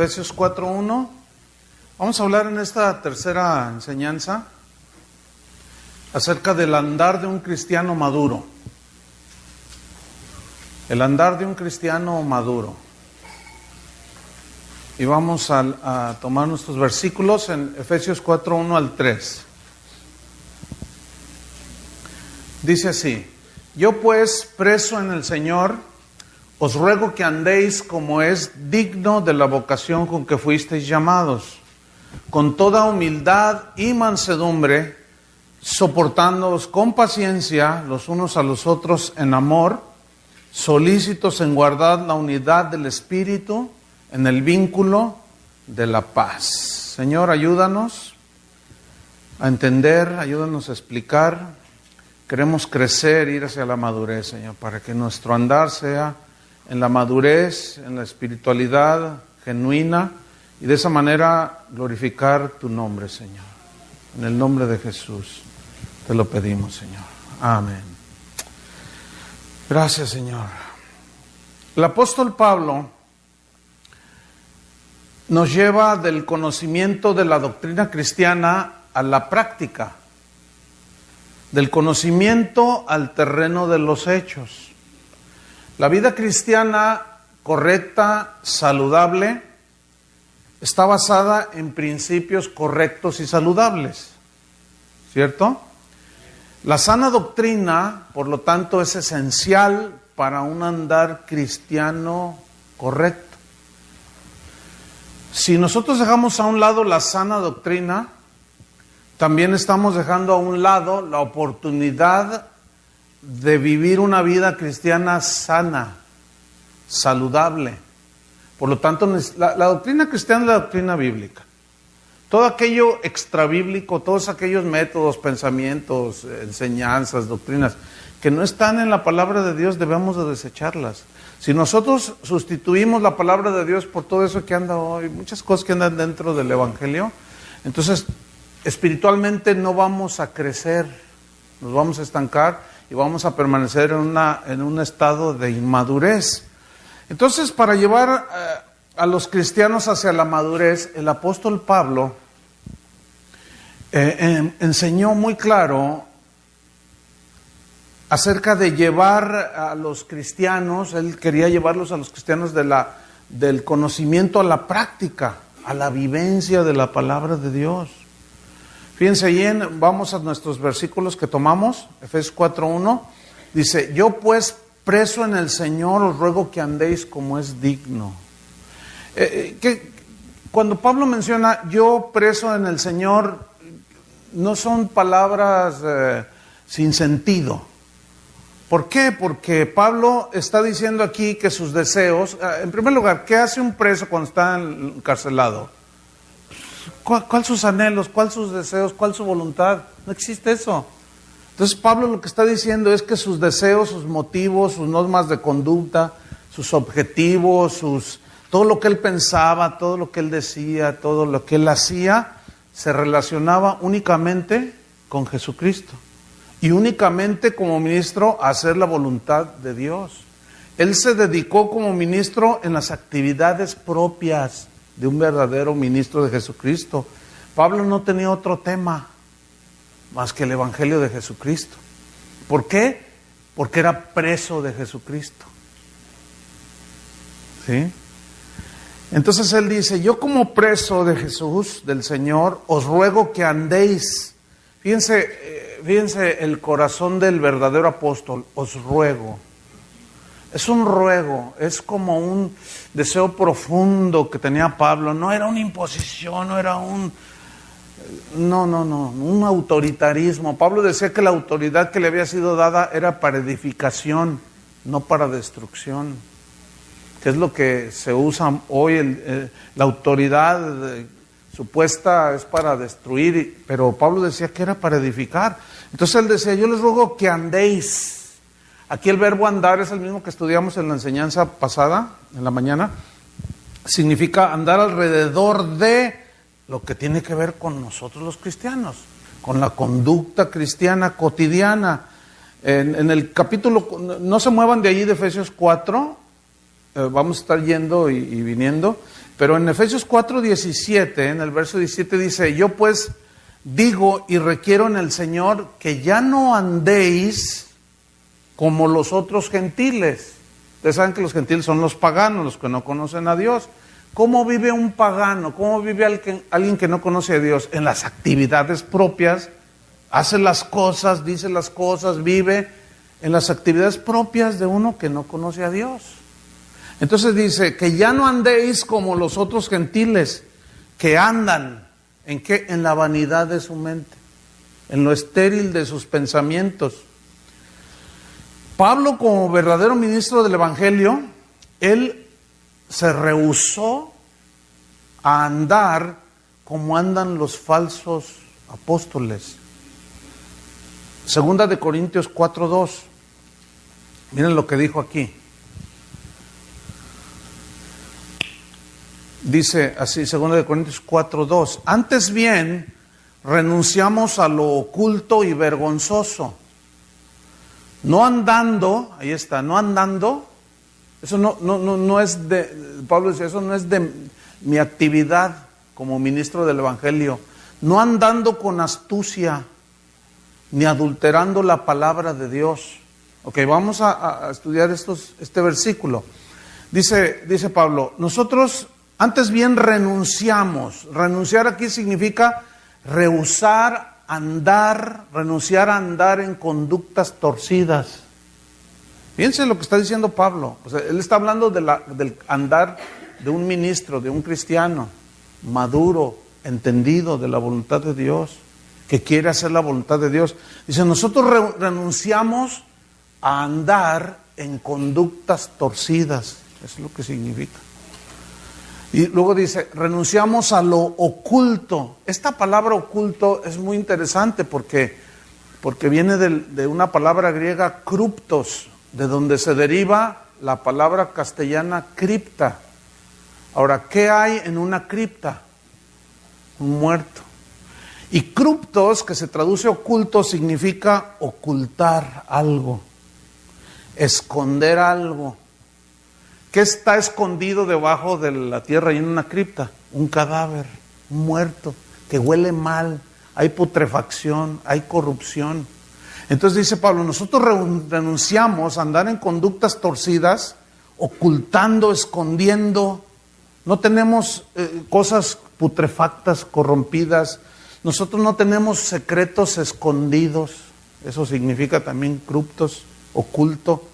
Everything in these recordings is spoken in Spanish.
Efesios 4:1. Vamos a hablar en esta tercera enseñanza acerca del andar de un cristiano maduro. El andar de un cristiano maduro. Y vamos a tomar nuestros versículos en Efesios 4:1 al 3. Dice así: Yo pues, preso en el Señor, os ruego que andéis como es digno de la vocación con que fuisteis llamados, con toda humildad y mansedumbre, soportándoos con paciencia los unos a los otros en amor, solícitos en guardar la unidad del Espíritu en el vínculo de la paz. Señor, ayúdanos a entender, ayúdanos a explicar. Queremos crecer, ir hacia la madurez, Señor, para que nuestro andar sea en la madurez, en la espiritualidad genuina, y de esa manera glorificar tu nombre, Señor. En el nombre de Jesús te lo pedimos, Señor. Amén. Gracias, Señor. El apóstol Pablo nos lleva del conocimiento de la doctrina cristiana a la práctica, del conocimiento al terreno de los hechos. La vida cristiana correcta, saludable, está basada en principios correctos y saludables, ¿cierto? La sana doctrina, por lo tanto, es esencial para un andar cristiano correcto. Si nosotros dejamos a un lado la sana doctrina, también estamos dejando a un lado la oportunidad de vivir una vida cristiana sana, saludable. Por lo tanto, la doctrina cristiana es la doctrina bíblica. Todo aquello extrabíblico, todos aquellos métodos, pensamientos, enseñanzas, doctrinas que no están en la palabra de Dios, debemos de desecharlas. Si nosotros sustituimos la palabra de Dios por todo eso que anda hoy, muchas cosas que andan dentro del Evangelio, entonces espiritualmente no vamos a crecer, nos vamos a estancar y vamos a permanecer en un estado de inmadurez. Entonces, para llevar a los cristianos hacia la madurez, el apóstol Pablo enseñó muy claro acerca de llevar a los cristianos. Él quería llevarlos a los cristianos del conocimiento a la práctica, a la vivencia de la palabra de Dios. Fíjense bien, vamos a nuestros versículos que tomamos, Efesios 4:1, dice: Yo pues, preso en el Señor, os ruego que andéis como es digno. Cuando Pablo menciona yo preso en el Señor, no son palabras sin sentido. ¿Por qué? Porque Pablo está diciendo aquí que sus deseos, en primer lugar, ¿qué hace un preso cuando está encarcelado? ¿Cuál sus anhelos? ¿Cuál sus deseos? ¿Cuál su voluntad? No existe eso. Entonces Pablo lo que está diciendo es que sus deseos, sus motivos, sus normas de conducta, sus objetivos, todo lo que él pensaba, todo lo que él decía, todo lo que él hacía, se relacionaba únicamente con Jesucristo. Y únicamente como ministro a hacer la voluntad de Dios. Él se dedicó como ministro en las actividades propias de un verdadero ministro de Jesucristo. Pablo no tenía otro tema más que el Evangelio de Jesucristo. ¿Por qué? Porque era preso de Jesucristo. ¿Sí? Entonces él dice: yo como preso de Jesús, del Señor, os ruego que andéis. Fíjense el corazón del verdadero apóstol: os ruego. Es un ruego, es como un deseo profundo que tenía Pablo. No era una imposición, no era un autoritarismo. Pablo decía que la autoridad que le había sido dada era para edificación, no para destrucción. Que es lo que se usa hoy, la autoridad supuesta es para destruir, pero Pablo decía que era para edificar. Entonces él decía: yo les ruego que andéis. Aquí el verbo andar es el mismo que estudiamos en la enseñanza pasada, en la mañana. Significa andar alrededor de lo que tiene que ver con nosotros los cristianos, con la conducta cristiana cotidiana. En el capítulo, no se muevan de allí de Efesios 4, vamos a estar yendo y viniendo, Pero en Efesios 4:17, en el verso 17 dice, yo pues digo y requiero en el Señor que ya no andéis como los otros gentiles. Ustedes saben que los gentiles son los paganos, los que no conocen a Dios. ¿Cómo vive un pagano? ¿Cómo vive alguien que no conoce a Dios? En las actividades propias, hace las cosas, dice las cosas, vive en las actividades propias de uno que no conoce a Dios. Entonces dice, que ya no andéis como los otros gentiles, que andan, ¿en qué? En la vanidad de su mente, en lo estéril de sus pensamientos. Pablo, como verdadero ministro del Evangelio, él se rehusó a andar como andan los falsos apóstoles. Segunda de Corintios 4:2. Miren lo que dijo aquí. Dice así, segunda de Corintios 4:2. Antes bien, renunciamos a lo oculto y vergonzoso. No andando, ahí está, no andando. Eso no es de, Pablo dice, eso no es de mi actividad como ministro del Evangelio. No andando con astucia, ni adulterando la palabra de Dios. Ok, vamos a estudiar este versículo. Dice Pablo, nosotros antes bien renunciamos. Renunciar aquí significa rehusar andar, renunciar a andar en conductas torcidas. Fíjense lo que está diciendo Pablo. O sea, él está hablando del andar de un ministro, de un cristiano maduro, entendido de la voluntad de Dios, que quiere hacer la voluntad de Dios. Dice, nosotros renunciamos a andar en conductas torcidas. Eso es lo que significa. Y luego dice, renunciamos a lo oculto. Esta palabra oculto es muy interesante porque viene de una palabra griega kruptos, de donde se deriva la palabra castellana cripta. Ahora, ¿qué hay en una cripta? Un muerto. Y kruptos, que se traduce oculto, significa ocultar algo, esconder algo. ¿Qué está escondido debajo de la tierra y en una cripta? Un cadáver, un muerto, que huele mal, hay putrefacción, hay corrupción. Entonces dice Pablo, nosotros renunciamos a andar en conductas torcidas, ocultando, escondiendo. No tenemos cosas putrefactas, corrompidas. Nosotros no tenemos secretos escondidos. Eso significa también cruptos, oculto.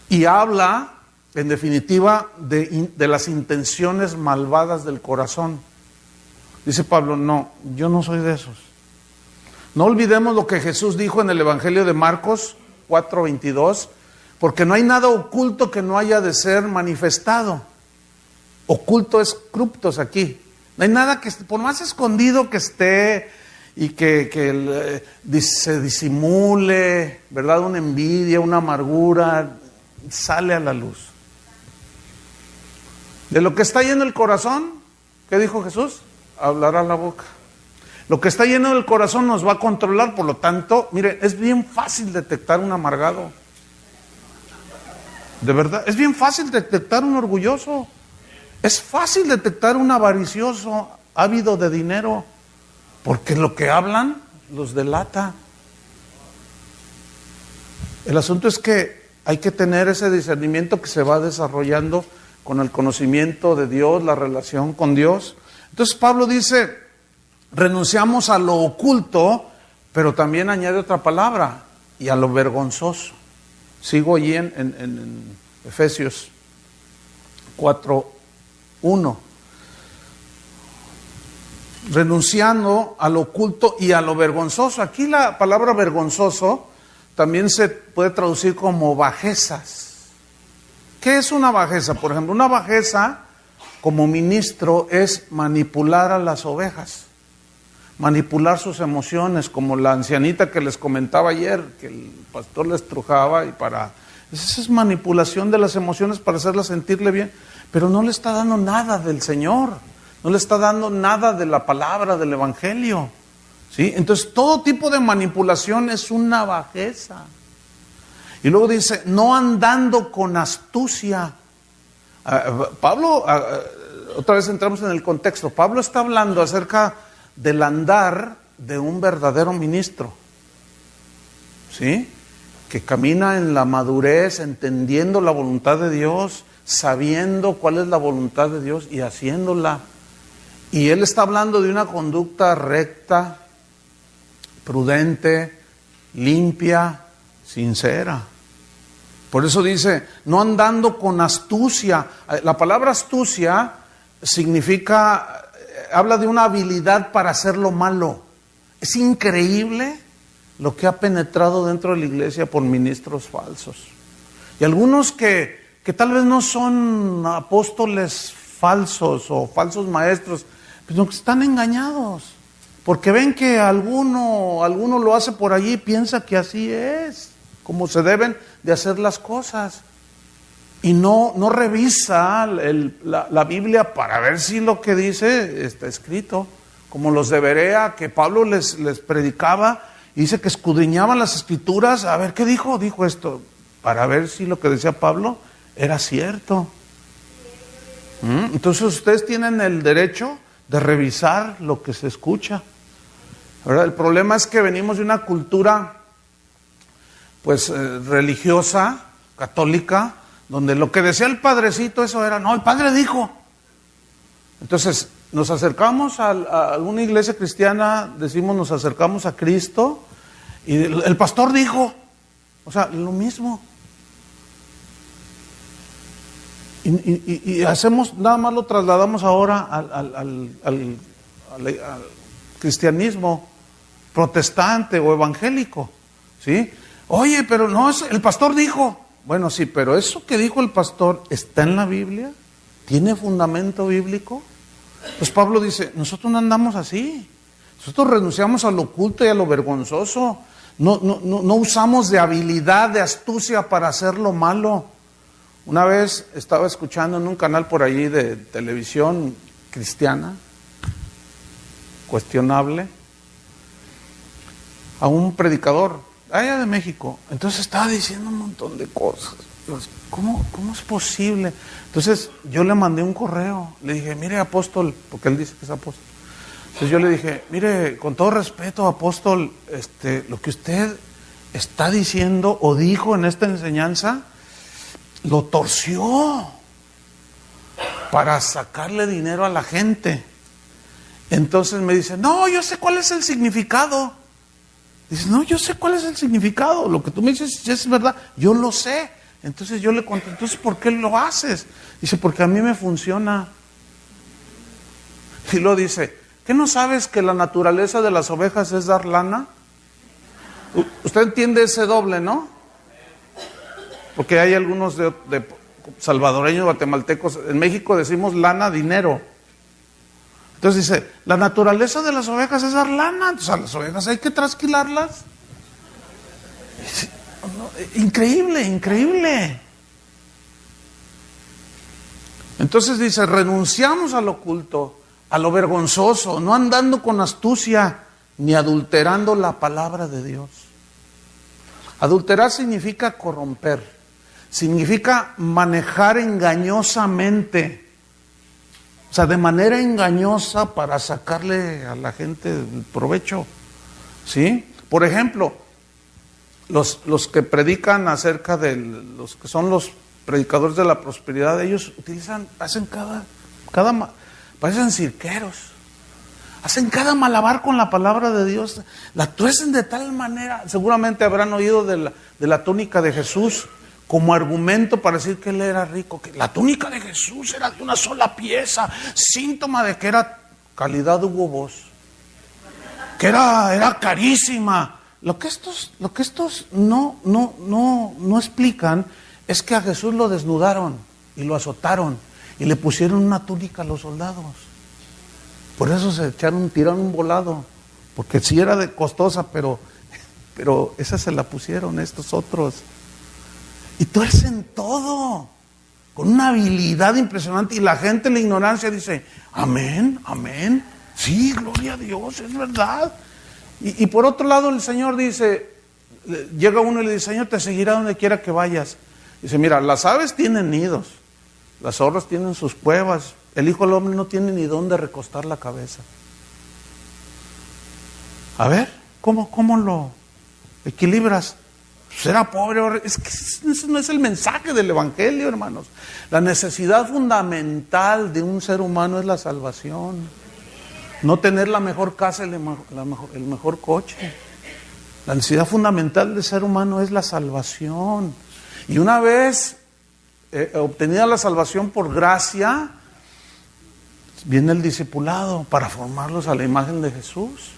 Y habla, en definitiva, de las intenciones malvadas del corazón. Dice Pablo, no, yo no soy de esos. No olvidemos lo que Jesús dijo en el Evangelio de Marcos 4:22, porque no hay nada oculto que no haya de ser manifestado. Oculto es cruptos aquí. No hay nada que, por más escondido que esté y que se disimule, ¿verdad? Una envidia, una amargura, sale a la luz. De lo que está lleno el corazón, ¿qué dijo Jesús? Hablará la boca. Lo que está lleno del corazón nos va a controlar, por lo tanto, mire, es bien fácil detectar un amargado. De verdad, es bien fácil detectar un orgulloso. Es fácil detectar un avaricioso, ávido de dinero, porque lo que hablan los delata. El asunto es que hay que tener ese discernimiento que se va desarrollando con el conocimiento de Dios, la relación con Dios. Entonces Pablo dice, renunciamos a lo oculto, pero también añade otra palabra, y a lo vergonzoso. Sigo allí en Efesios 4:1. Renunciando a lo oculto y a lo vergonzoso. Aquí la palabra vergonzoso también se puede traducir como bajezas. ¿Qué es una bajeza? Por ejemplo, una bajeza como ministro es manipular a las ovejas, manipular sus emociones, como la ancianita que les comentaba ayer, que el pastor les trujaba y esa es manipulación de las emociones para hacerlas sentirle bien, pero no le está dando nada del Señor, no le está dando nada de la palabra, del Evangelio, ¿sí? Entonces todo tipo de manipulación es una bajeza. Y luego dice, no andando con astucia. Pablo otra vez entramos en el contexto. Pablo está hablando acerca del andar de un verdadero ministro, ¿sí? Que camina en la madurez, entendiendo la voluntad de Dios, sabiendo cuál es la voluntad de Dios y haciéndola. Y él está hablando de una conducta recta, prudente, limpia, sincera. Por eso dice, no andando con astucia. La palabra astucia significa, habla de una habilidad para hacer lo malo. Es increíble lo que ha penetrado dentro de la iglesia por ministros falsos. Y algunos que tal vez no son apóstoles falsos o falsos maestros, pero que están engañados. Porque ven que alguno lo hace por allí y piensa que así es, como se deben de hacer las cosas. Y no revisa la Biblia para ver si lo que dice está escrito. Como los de Berea, que Pablo les predicaba, y dice que escudriñaban las escrituras, a ver qué dijo esto, para ver si lo que decía Pablo era cierto. Entonces ustedes tienen el derecho de revisar lo que se escucha, ¿verdad? El problema es que venimos de una cultura pues religiosa, católica, donde lo que decía el padrecito, eso era, no, el padre dijo. Entonces nos acercamos a alguna iglesia cristiana, decimos nos acercamos a Cristo, y el pastor dijo, o sea, lo mismo. Y hacemos, nada más lo trasladamos ahora al cristianismo protestante o evangélico, ¿sí? Oye, pero no, el pastor dijo. Bueno, sí, pero eso que dijo el pastor, ¿está en la Biblia? ¿Tiene fundamento bíblico? Pues Pablo dice, nosotros no andamos así. Nosotros renunciamos a lo oculto y a lo vergonzoso. No usamos de habilidad, de astucia para hacer lo malo. Una vez estaba escuchando en un canal por allí de televisión cristiana, cuestionable, a un predicador allá de México. Entonces estaba diciendo un montón de cosas. ¿Cómo es posible? Entonces yo le mandé un correo, le dije, mire apóstol, porque él dice que es apóstol. Entonces yo le dije, mire, con todo respeto apóstol, lo que usted está diciendo o dijo en esta enseñanza, lo torció para sacarle dinero a la gente. Entonces me dice, no, yo sé cuál es el significado. Dice, no, yo sé cuál es el significado. Lo que tú me dices es verdad, yo lo sé. Entonces yo le conté, entonces ¿por qué lo haces? Dice, porque a mí me funciona. Y luego dice, ¿qué no sabes que la naturaleza de las ovejas es dar lana? Usted entiende ese doble, ¿no? Porque hay algunos de salvadoreños, guatemaltecos, en México decimos lana, dinero. Entonces dice, la naturaleza de las ovejas es dar lana, entonces a las ovejas hay que trasquilarlas. Increíble, increíble. Entonces dice, renunciamos a lo oculto, a lo vergonzoso, no andando con astucia, ni adulterando la palabra de Dios. Adulterar significa corromper. Significa manejar engañosamente, o sea, de manera engañosa para sacarle a la gente el provecho, ¿sí? Por ejemplo, los que predican acerca de los que son los predicadores de la prosperidad, ellos hacen parecen cirqueros, hacen cada malabar con la palabra de Dios, la tuercen de tal manera, seguramente habrán oído de la túnica de Jesús, como argumento para decir que él era rico, que la túnica de Jesús era de una sola pieza, síntoma de que era calidad Hugo Boss, que era carísima. Lo que estos no explican es que a Jesús lo desnudaron y lo azotaron y le pusieron una túnica a los soldados. Por eso tiraron un volado, porque sí era de costosa, pero esa se la pusieron estos otros. Y tuercen todo, con una habilidad impresionante, y la gente en la ignorancia dice, amén, amén, sí, gloria a Dios, es verdad. Y por otro lado el Señor dice, llega uno y le dice, Señor, te seguirá donde quiera que vayas. Dice, mira, las aves tienen nidos, las zorras tienen sus cuevas, el Hijo del Hombre no tiene ni dónde recostar la cabeza. A ver, ¿cómo lo equilibras? ¿Será pobre? Es que ese no es el mensaje del Evangelio, hermanos. La necesidad fundamental de un ser humano es la salvación. No tener la mejor casa, el mejor coche. La necesidad fundamental del ser humano es la salvación. Y una vez obtenida la salvación por gracia, viene el discipulado para formarlos a la imagen de Jesús.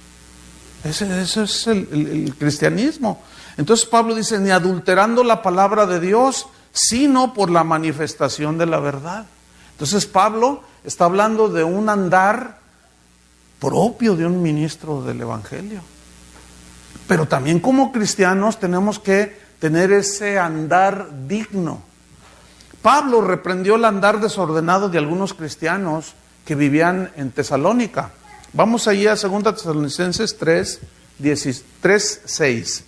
Eso es el cristianismo. Entonces Pablo dice, ni adulterando la palabra de Dios, sino por la manifestación de la verdad. Entonces Pablo está hablando de un andar propio de un ministro del Evangelio. Pero también como cristianos tenemos que tener ese andar digno. Pablo reprendió el andar desordenado de algunos cristianos que vivían en Tesalónica. Vamos allí a 2 Tesalonicenses 3, 6.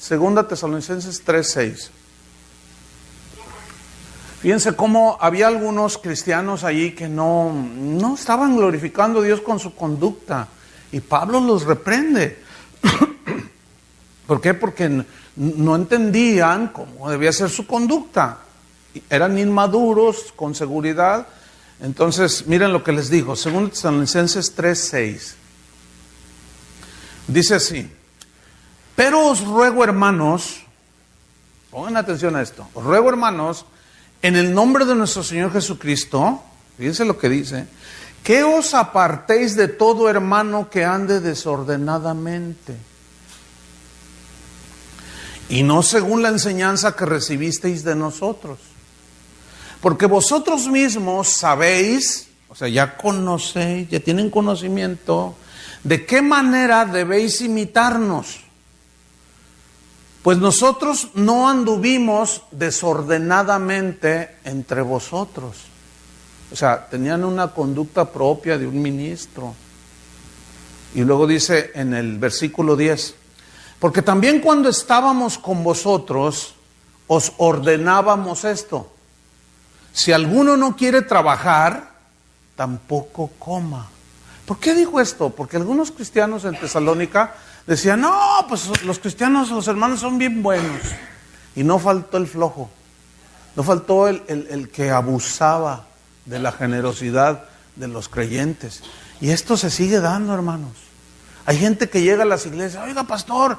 2 Tesalonicenses 3, 6. Fíjense cómo había algunos cristianos allí que no estaban glorificando a Dios con su conducta. Y Pablo los reprende. ¿Por qué? Porque no entendían cómo debía ser su conducta. Eran inmaduros, con seguridad. Entonces, miren lo que les dijo. 2 Tesalonicenses 3, 6. Dice así: pero os ruego, hermanos, pongan atención a esto, os ruego, hermanos, en el nombre de nuestro Señor Jesucristo, fíjense lo que dice, que os apartéis de todo hermano que ande desordenadamente, y no según la enseñanza que recibisteis de nosotros. Porque vosotros mismos sabéis, o sea, ya conocéis, ya tienen conocimiento, de qué manera debéis imitarnos. Pues nosotros no anduvimos desordenadamente entre vosotros. O sea, tenían una conducta propia de un ministro. Y luego dice en el versículo 10, porque también cuando estábamos con vosotros, os ordenábamos esto: si alguno no quiere trabajar, tampoco coma. ¿Por qué dijo esto? Porque algunos cristianos en Tesalónica decían, no, pues los cristianos, los hermanos son bien buenos. Y no faltó el flojo, no faltó el que abusaba de la generosidad de los creyentes. Y esto se sigue dando, hermanos. Hay gente que llega a las iglesias, oiga pastor,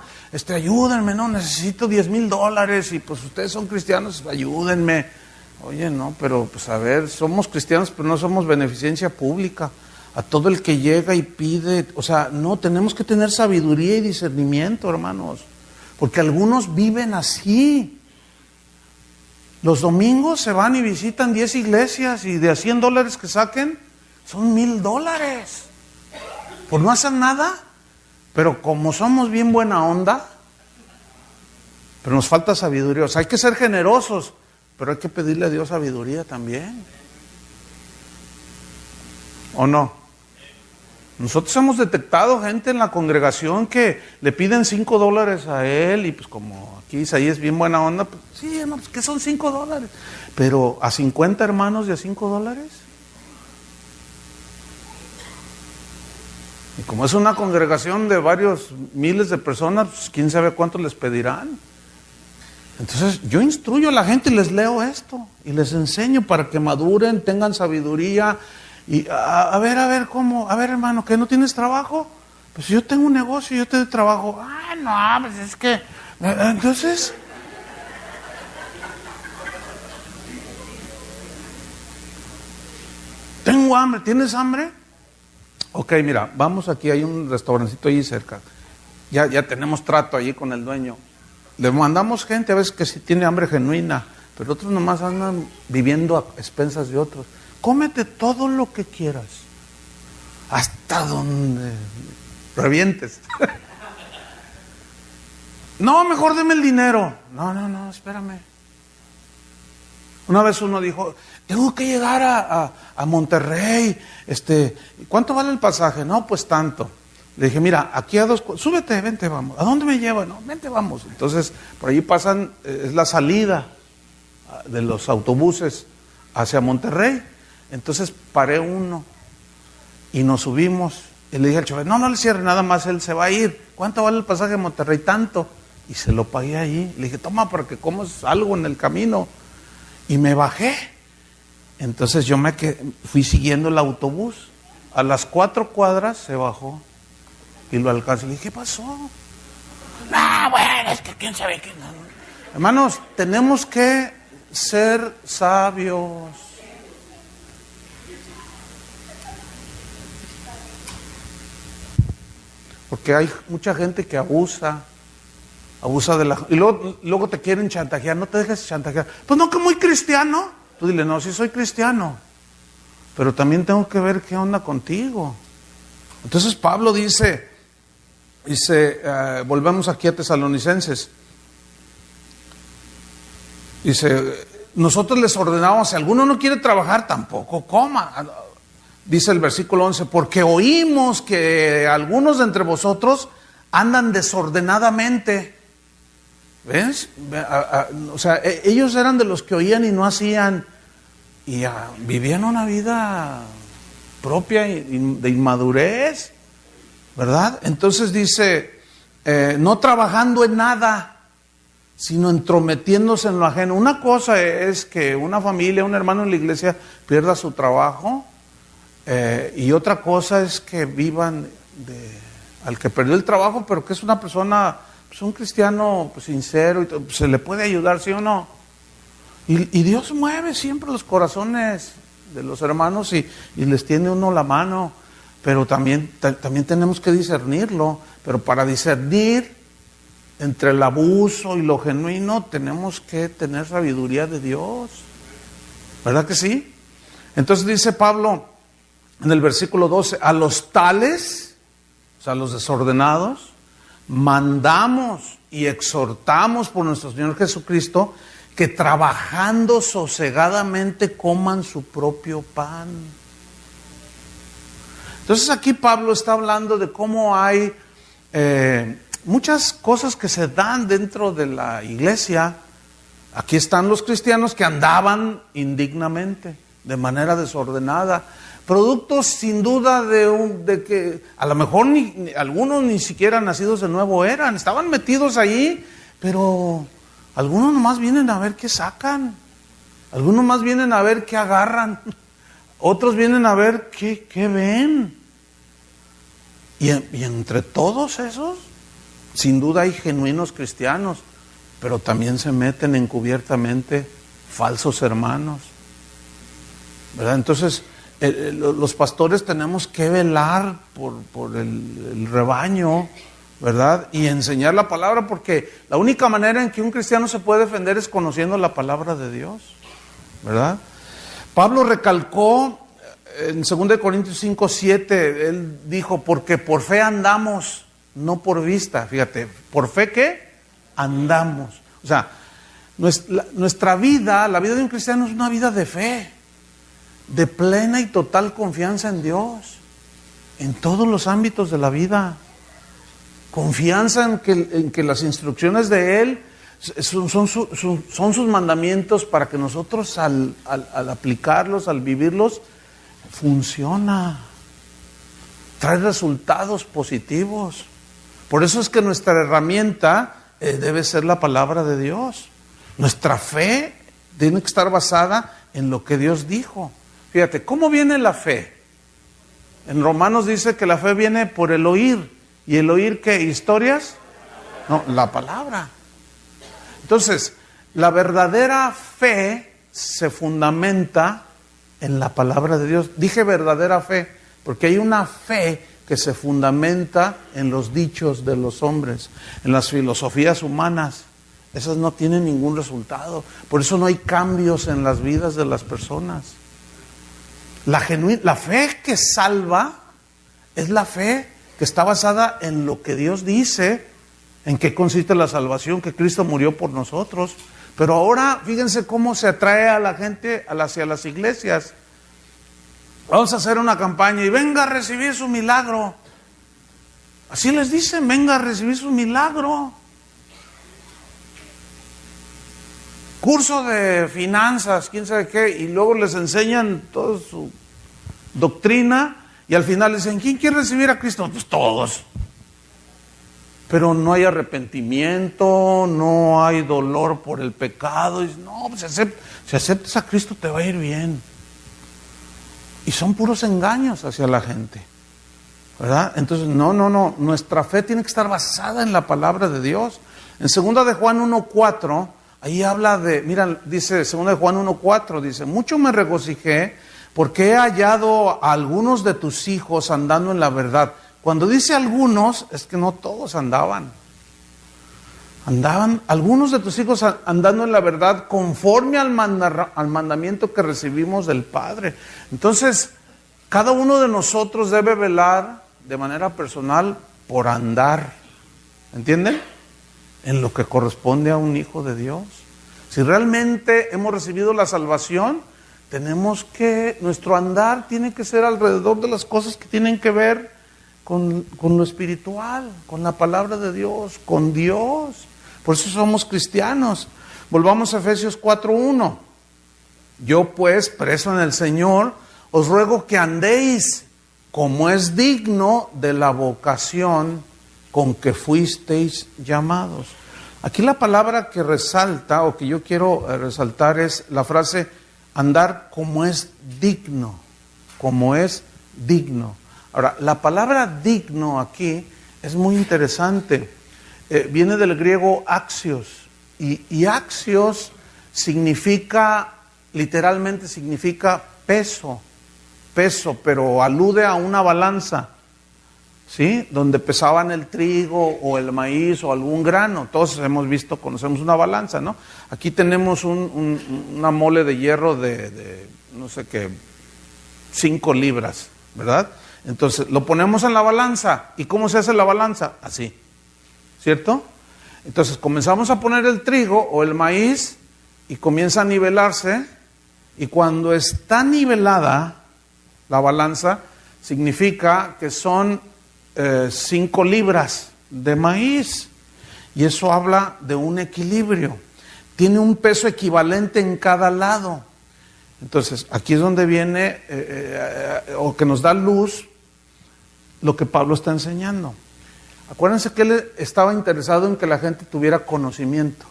ayúdenme, no, necesito $10,000 y pues ustedes son cristianos, ayúdenme. Oye, no, pero pues a ver, somos cristianos, pero no somos beneficencia pública. A todo el que llega y pide, o sea, no, tenemos que tener sabiduría y discernimiento, hermanos, porque algunos viven así. Los domingos se van y visitan 10 iglesias y de a $100 que saquen, son $1,000. Pues no hacen nada, pero como somos bien buena onda, pero nos falta sabiduría. O sea, hay que ser generosos, pero hay que pedirle a Dios sabiduría también. ¿O no? Nosotros hemos detectado gente en la congregación que le piden $5 a él y pues como aquí Isaías es bien buena onda, pues sí, no, pues que son $5, pero a 50 hermanos de a $5. Y como es una congregación de varios miles de personas, pues quién sabe cuánto les pedirán. Entonces yo instruyo a la gente y les leo esto y les enseño para que maduren, tengan sabiduría. Y a ver, ¿cómo? A ver, hermano, ¿que no tienes trabajo? Pues yo tengo un negocio, yo te doy trabajo. Ah, no, pues es que... Entonces... tengo hambre, ¿tienes hambre? Ok, mira, vamos aquí, hay un restaurancito ahí cerca. Ya tenemos trato allí con el dueño. Le mandamos gente a veces que sí tiene hambre genuina, pero otros nomás andan viviendo a expensas de otros. Cómete todo lo que quieras, hasta donde revientes. No, mejor deme el dinero. No, espérame. Una vez uno dijo, tengo que llegar a Monterrey, ¿cuánto vale el pasaje? No, pues tanto. Le dije, mira, aquí a súbete, vente, vamos. ¿A dónde me lleva? No, vente, vamos. Entonces, por allí pasan, es la salida de los autobuses hacia Monterrey. Entonces paré uno y nos subimos. Y le dije al chofer, no le cierre, nada más él se va a ir. ¿Cuánto vale el pasaje a Monterrey? Tanto. Y se lo pagué ahí. Le dije, toma para que comas algo en el camino. Y me bajé. Entonces yo fui siguiendo el autobús. A las 4 cuadras se bajó. Y lo alcancé. Le dije, ¿qué pasó? No, bueno, es que quién sabe qué. No. Hermanos, tenemos que ser sabios. Porque hay mucha gente que abusa de la... Y luego te quieren chantajear, no te dejes chantajear. Pues no, que muy cristiano. Tú dile, no, sí soy cristiano, pero también tengo que ver qué onda contigo. Entonces Pablo dice, volvemos aquí a Tesalonicenses. Dice, nosotros les ordenamos, si alguno no quiere trabajar, tampoco coma. Dice el versículo 11, porque oímos que algunos de entre vosotros andan desordenadamente. ¿Ves? O sea, ellos eran de los que oían y no hacían. Y vivían una vida propia de inmadurez, ¿verdad? Entonces dice, no trabajando en nada, sino entrometiéndose en lo ajeno. Una cosa es que una familia, un hermano en la iglesia pierda su trabajo, y otra cosa es que vivan al que perdió el trabajo, pero que es una persona, pues un cristiano pues, sincero, y pues, se le puede ayudar, ¿sí o no? Y Dios mueve siempre los corazones de los hermanos y les tiende uno la mano, pero también tenemos que discernirlo. Pero para discernir entre el abuso y lo genuino tenemos que tener sabiduría de Dios, ¿verdad que sí? Entonces dice Pablo en el versículo 12, a los tales, o sea, los desordenados, mandamos y exhortamos por nuestro Señor Jesucristo que trabajando sosegadamente coman su propio pan. Entonces aquí Pablo está hablando de cómo hay muchas cosas que se dan dentro de la iglesia. Aquí están los cristianos que andaban indignamente, de manera desordenada, productos sin duda de que a lo mejor algunos ni siquiera nacidos de nuevo estaban metidos ahí, pero algunos nomás vienen a ver qué sacan, algunos más vienen a ver qué agarran, otros vienen a ver qué ven. Y entre todos esos, sin duda hay genuinos cristianos, pero también se meten encubiertamente falsos hermanos, ¿verdad? Entonces, los pastores tenemos que velar por el rebaño, ¿verdad? Y enseñar la palabra, porque la única manera en que un cristiano se puede defender es conociendo la palabra de Dios, ¿verdad? Pablo recalcó en 2 Corintios 5, 7, él dijo, porque por fe andamos, no por vista. Fíjate, ¿por fe qué? Andamos. O sea, nuestra vida, la vida de un cristiano es una vida de fe, de plena y total confianza en Dios, en todos los ámbitos de la vida. Confianza en que las instrucciones de Él son sus mandamientos, para que nosotros al aplicarlos, al vivirlos, funciona, trae resultados positivos. Por eso es que nuestra herramienta debe ser la palabra de Dios. Nuestra fe tiene que estar basada en lo que Dios dijo. Fíjate, ¿cómo viene la fe? En Romanos dice que la fe viene por el oír. ¿Y el oír qué? ¿Historias? No, la palabra. Entonces, la verdadera fe se fundamenta en la palabra de Dios. Dije verdadera fe, porque hay una fe que se fundamenta en los dichos de los hombres, en las filosofías humanas. Esas no tienen ningún resultado. Por eso no hay cambios en las vidas de las personas. La fe que salva es la fe que está basada en lo que Dios dice, en qué consiste la salvación, que Cristo murió por nosotros. Pero ahora fíjense cómo se atrae a la gente hacia las iglesias. Vamos a hacer una campaña y venga a recibir su milagro. Así les dicen, venga a recibir su milagro. curso de finanzas, quién sabe qué, y luego les enseñan toda su doctrina y al final dicen, ¿quién quiere recibir a Cristo? Pues todos. Pero no hay arrepentimiento, no hay dolor por el pecado. Y no, pues si aceptas a Cristo te va a ir bien. Y son puros engaños hacia la gente, ¿verdad? Entonces, no, nuestra fe tiene que estar basada en la palabra de Dios. En 2 de Juan 1:4, ahí habla de, mira, dice 2 de Juan 1:4, dice, mucho me regocijé porque he hallado a algunos de tus hijos andando en la verdad. Cuando dice algunos, es que no todos andaban. Andaban algunos de tus hijos andando en la verdad conforme al mandamiento que recibimos del Padre. Entonces, cada uno de nosotros debe velar de manera personal por andar, ¿entienden? En lo que corresponde a un hijo de Dios. Si realmente hemos recibido la salvación, nuestro andar tiene que ser alrededor de las cosas que tienen que ver con lo espiritual, con la palabra de Dios, con Dios. Por eso somos cristianos. Volvamos a Efesios 4:1. Yo pues, preso en el Señor, os ruego que andéis como es digno de la vocación con que fuisteis llamados. Aquí la palabra que resalta, o que yo quiero resaltar, es la frase andar como es digno, como es digno. Ahora, la palabra digno aquí es muy interesante. Viene del griego axios, y axios literalmente significa peso, pero alude a una balanza, ¿sí? Donde pesaban el trigo o el maíz o algún grano. Todos conocemos una balanza, ¿no? Aquí tenemos una mole de hierro de no sé qué, 5 libras, ¿verdad? Entonces lo ponemos en la balanza. ¿Y cómo se hace la balanza? Así, ¿cierto? Entonces comenzamos a poner el trigo o el maíz y comienza a nivelarse, y cuando está nivelada la balanza, significa que son 5 libras de maíz, y eso habla de un equilibrio. Tiene un peso equivalente en cada lado. Entonces aquí es donde viene o que nos da luz lo que Pablo está enseñando. Acuérdense que él estaba interesado en que la gente tuviera conocimiento.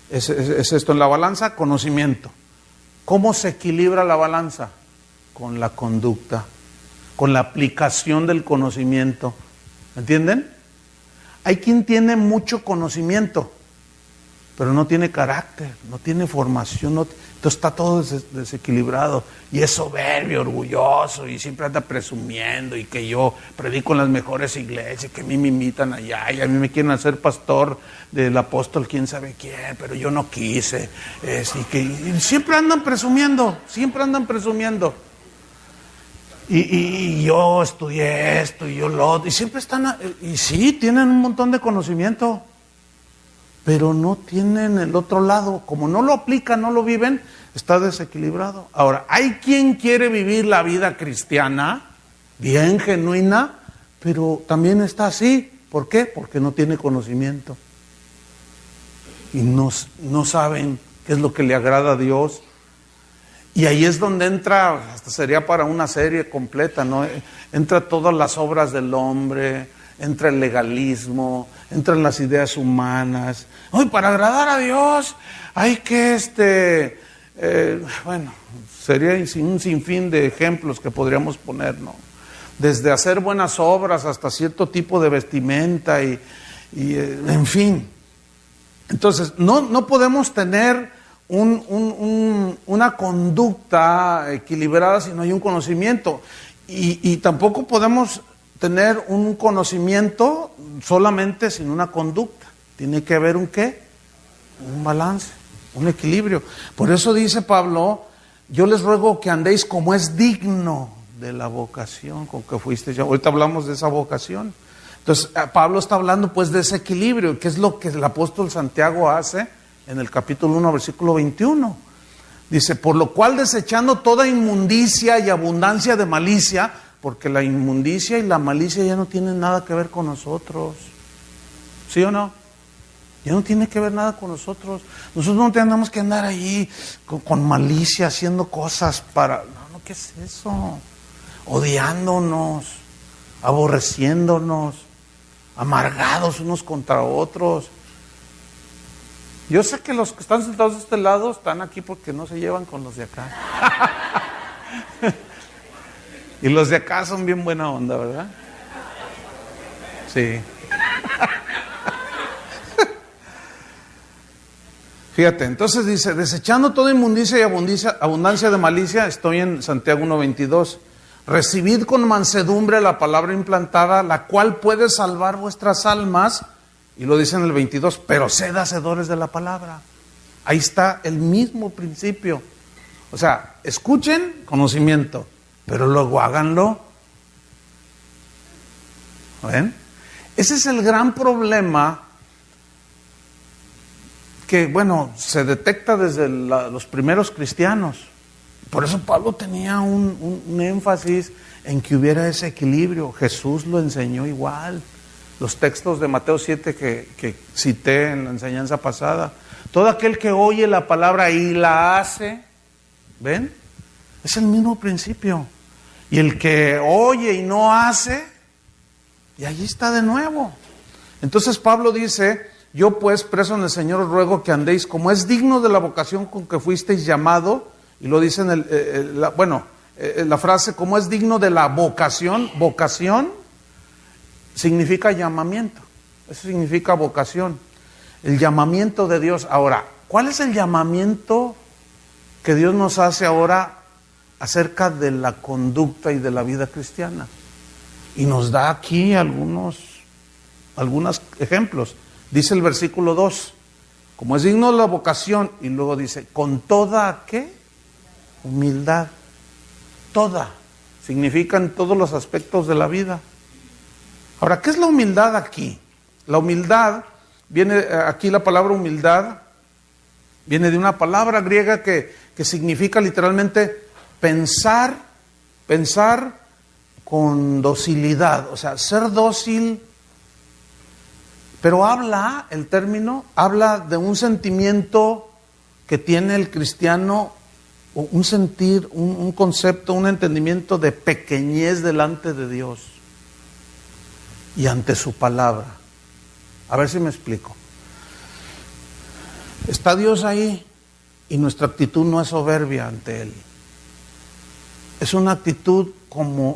Es esto en la balanza, conocimiento. ¿Cómo se equilibra la balanza? Con la conducta, con la aplicación del conocimiento. ¿Entienden? Hay quien tiene mucho conocimiento, pero no tiene carácter, no tiene formación, entonces está todo desequilibrado, y es soberbio, orgulloso, y siempre anda presumiendo, y que yo predico en las mejores iglesias, que a mí me invitan allá, y a mí me quieren hacer pastor del apóstol quién sabe quién, pero yo no quise, y siempre andan presumiendo, y yo estudié esto, y yo lo otro, y siempre están, y sí, tienen un montón de conocimiento, pero no tienen el otro lado. Como no lo aplican, no lo viven, está desequilibrado. Ahora, hay quien quiere vivir la vida cristiana, bien genuina, pero también está así. ¿Por qué? Porque no tiene conocimiento. Y no saben qué es lo que le agrada a Dios. Y ahí es donde entra, hasta sería para una serie completa, ¿no? Entra todas las obras del hombre, entra el legalismo, entran las ideas humanas. Hoy para agradar a Dios hay que sería un sinfín de ejemplos que podríamos poner, ¿no? Desde hacer buenas obras hasta cierto tipo de vestimenta y en fin. Entonces, no podemos tener una conducta equilibrada si no hay un conocimiento, y tampoco podemos tener un conocimiento solamente sin una conducta. Tiene que haber un balance, un equilibrio. Por eso dice Pablo, yo les ruego que andéis como es digno de la vocación con que fuiste ya. Ahorita hablamos de esa vocación. Entonces Pablo está hablando pues de ese equilibrio, que es lo que el apóstol Santiago hace en el capítulo 1, versículo 21. Dice, por lo cual desechando toda inmundicia y abundancia de malicia, porque la inmundicia y la malicia ya no tienen nada que ver con nosotros. ¿Sí o no? Ya no tiene que ver nada con nosotros. Nosotros no tenemos que andar ahí con malicia haciendo cosas para... No, ¿qué es eso? Odiándonos, aborreciéndonos, amargados unos contra otros. Yo sé que los que están sentados de este lado están aquí porque no se llevan con los de acá. Y los de acá son bien buena onda, ¿verdad? Sí. Fíjate, entonces dice, desechando toda inmundicia y abundancia de malicia, estoy en Santiago 1:22. Recibid con mansedumbre la palabra implantada, la cual puede salvar vuestras almas. Y lo dice en el 22, pero sed hacedores de la palabra. Ahí está el mismo principio. O sea, escuchen conocimiento, pero luego háganlo. ¿Ven? Ese es el gran problema que, bueno, se detecta desde los primeros cristianos. Por eso Pablo tenía un énfasis en que hubiera ese equilibrio. Jesús lo enseñó igual. Los textos de Mateo 7 que cité en la enseñanza pasada. Todo aquel que oye la palabra y la hace, ¿ven? Es el mismo principio. Y el que oye y no hace, y allí está de nuevo. Entonces Pablo dice, yo pues, preso en el Señor, os ruego que andéis como es digno de la vocación con que fuisteis llamado, y lo dice en la frase, como es digno de la vocación. Vocación significa llamamiento, eso significa vocación, el llamamiento de Dios. Ahora, ¿cuál es el llamamiento que Dios nos hace ahora acerca de la conducta y de la vida cristiana? Y nos da aquí algunos ejemplos. Dice el versículo 2, como es digno de la vocación, y luego dice, con toda, ¿qué? Humildad. Toda, significa en todos los aspectos de la vida. Ahora, ¿qué es la humildad aquí? La humildad, aquí la palabra humildad, viene de una palabra griega que significa literalmente pensar con docilidad, o sea, ser dócil, pero el término habla de un sentimiento que tiene el cristiano, un sentir, un concepto, un entendimiento de pequeñez delante de Dios y ante su palabra. A ver si me explico. Está Dios ahí y nuestra actitud no es soberbia ante Él. Es una actitud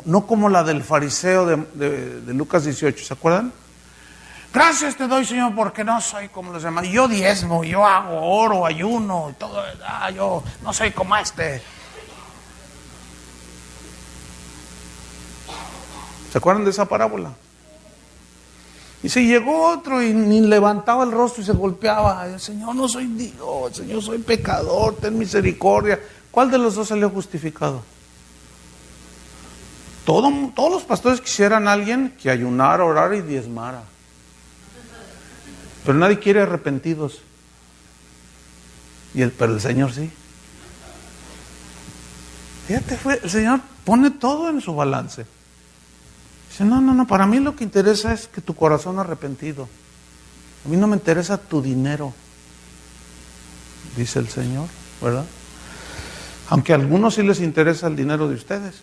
no como la del fariseo de Lucas 18, ¿se acuerdan? Gracias te doy, Señor, porque no soy como los demás. Yo diezmo, yo hago oro, ayuno, y todo. Yo no soy como este. ¿Se acuerdan de esa parábola? Y si llegó otro y ni levantaba el rostro y se golpeaba. Señor, no soy Dios, Señor, soy pecador, ten misericordia. ¿Cuál de los dos salió justificado? Todos los pastores quisieran a alguien que ayunara, orara y diezmara. Pero nadie quiere arrepentidos. Pero el Señor sí. Fíjate, el Señor pone todo en su balance. Dice, no, para mí lo que interesa es que tu corazón arrepentido. A mí no me interesa tu dinero, dice el Señor, ¿verdad? Aunque a algunos sí les interesa el dinero de ustedes.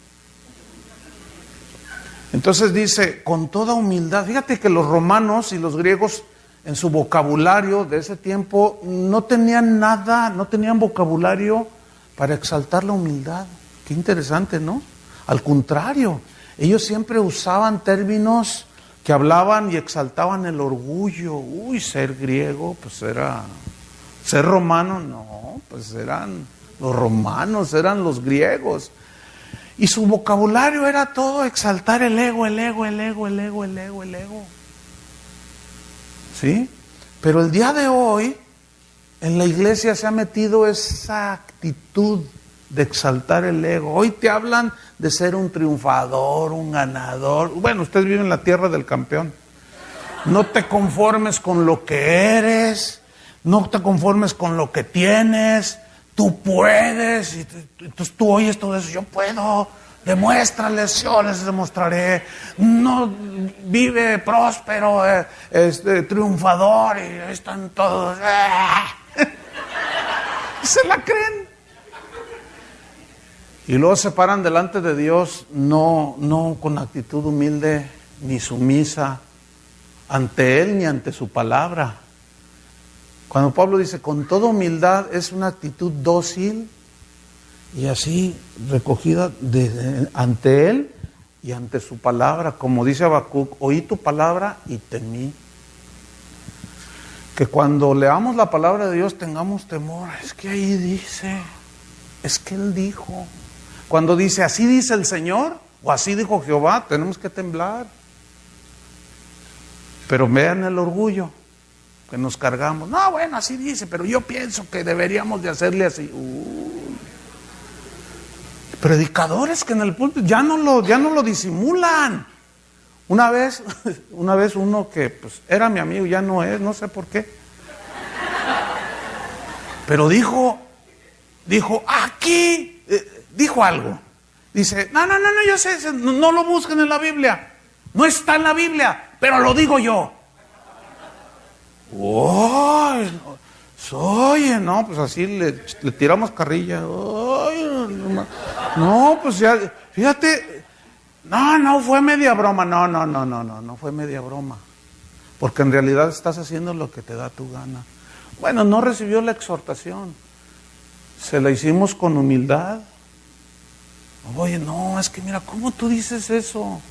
Entonces dice, con toda humildad. Fíjate que los romanos y los griegos en su vocabulario de ese tiempo no tenían vocabulario para exaltar la humildad. Qué interesante, ¿no? Al contrario, ellos siempre usaban términos que hablaban y exaltaban el orgullo. Ser griego, pues era... Ser romano, no, pues eran los romanos, eran los griegos. Y su vocabulario era todo exaltar el ego. ¿Sí? Pero el día de hoy, en la iglesia se ha metido esa actitud de exaltar el ego. Hoy te hablan de ser un triunfador, un ganador. Bueno, ustedes viven en la tierra del campeón. No te conformes con lo que eres, no te conformes con lo que tienes. Tú puedes, y entonces tú oyes todo eso, yo puedo, Demuéstrales, yo les demostraré. No vive próspero, triunfador, y están todos. Se la creen. Y luego se paran delante de Dios, no con actitud humilde ni sumisa ante Él ni ante su palabra. Cuando Pablo dice con toda humildad, es una actitud dócil y así recogida ante Él y ante su palabra. Como dice Habacuc, oí tu palabra y temí. Que cuando leamos la palabra de Dios tengamos temor. Es que ahí dice, es que Él dijo. Cuando dice, así dice el Señor, o así dijo Jehová, tenemos que temblar. Pero vean el orgullo que nos cargamos. No, bueno, así dice, pero yo pienso que deberíamos de hacerle así. Predicadores que en el púlpito ya no lo disimulan. Una vez uno que pues era mi amigo, ya no es, no sé por qué. Pero dijo aquí, dijo algo. Dice, no, yo sé, no lo busquen en la Biblia. No está en la Biblia, pero lo digo yo. Oye, no, pues así le tiramos carrilla. No, pues ya, fíjate, no fue media broma. No fue media broma. Porque en realidad estás haciendo lo que te da tu gana. Bueno, no recibió la exhortación. Se la hicimos con humildad. Oye, no, es que mira, ¿cómo tú dices eso?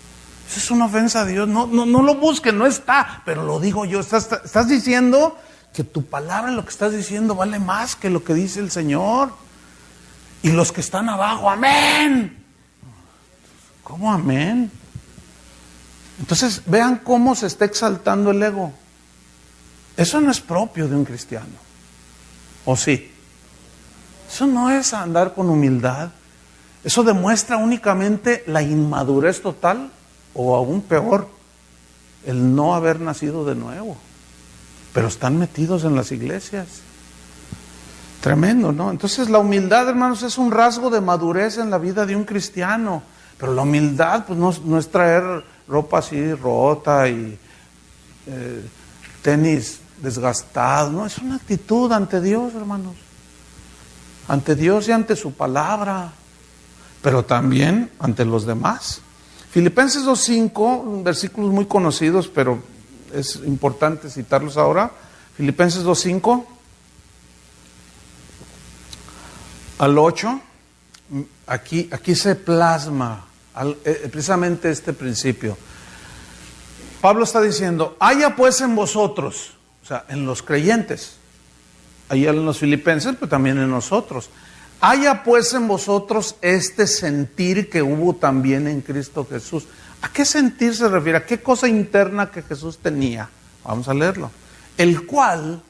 Eso es una ofensa a Dios. No lo busquen, no está, pero lo digo yo. Estás diciendo que tu palabra, lo que estás diciendo, vale más que lo que dice el Señor. Y los que están abajo, amén. ¿Cómo amén? Entonces, vean cómo se está exaltando el ego. Eso no es propio de un cristiano. ¿O sí? Eso no es andar con humildad. Eso demuestra únicamente la inmadurez total, o aún peor, el no haber nacido de nuevo. Pero están metidos en las iglesias. Tremendo, ¿no? Entonces la humildad, hermanos, es un rasgo de madurez en la vida de un cristiano. Pero la humildad pues no es traer ropa así rota y tenis desgastado. No, es una actitud ante Dios, hermanos. Ante Dios y ante su palabra. Pero también ante los demás. Filipenses 2:5, versículos muy conocidos, pero es importante citarlos ahora. Filipenses 2:5 al 8, aquí se plasma precisamente este principio. Pablo está diciendo, haya pues en vosotros, o sea, en los creyentes, allá en los filipenses, pero también en nosotros. Haya pues en vosotros este sentir que hubo también en Cristo Jesús. ¿A qué sentir se refiere? ¿A qué cosa interna que Jesús tenía? Vamos a leerlo. El cual,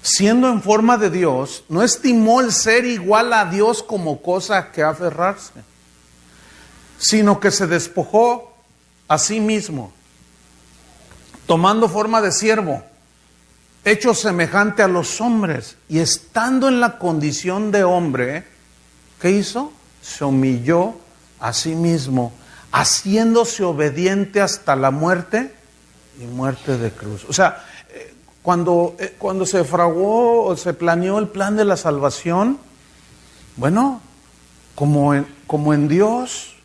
siendo en forma de Dios, no estimó el ser igual a Dios como cosa que aferrarse, sino que se despojó a sí mismo, tomando forma de siervo, hecho semejante a los hombres, y estando en la condición de hombre, ¿qué hizo? Se humilló a sí mismo, haciéndose obediente hasta la muerte y muerte de cruz. O sea, cuando se fraguó o se planeó el plan de la salvación, bueno, como en Dios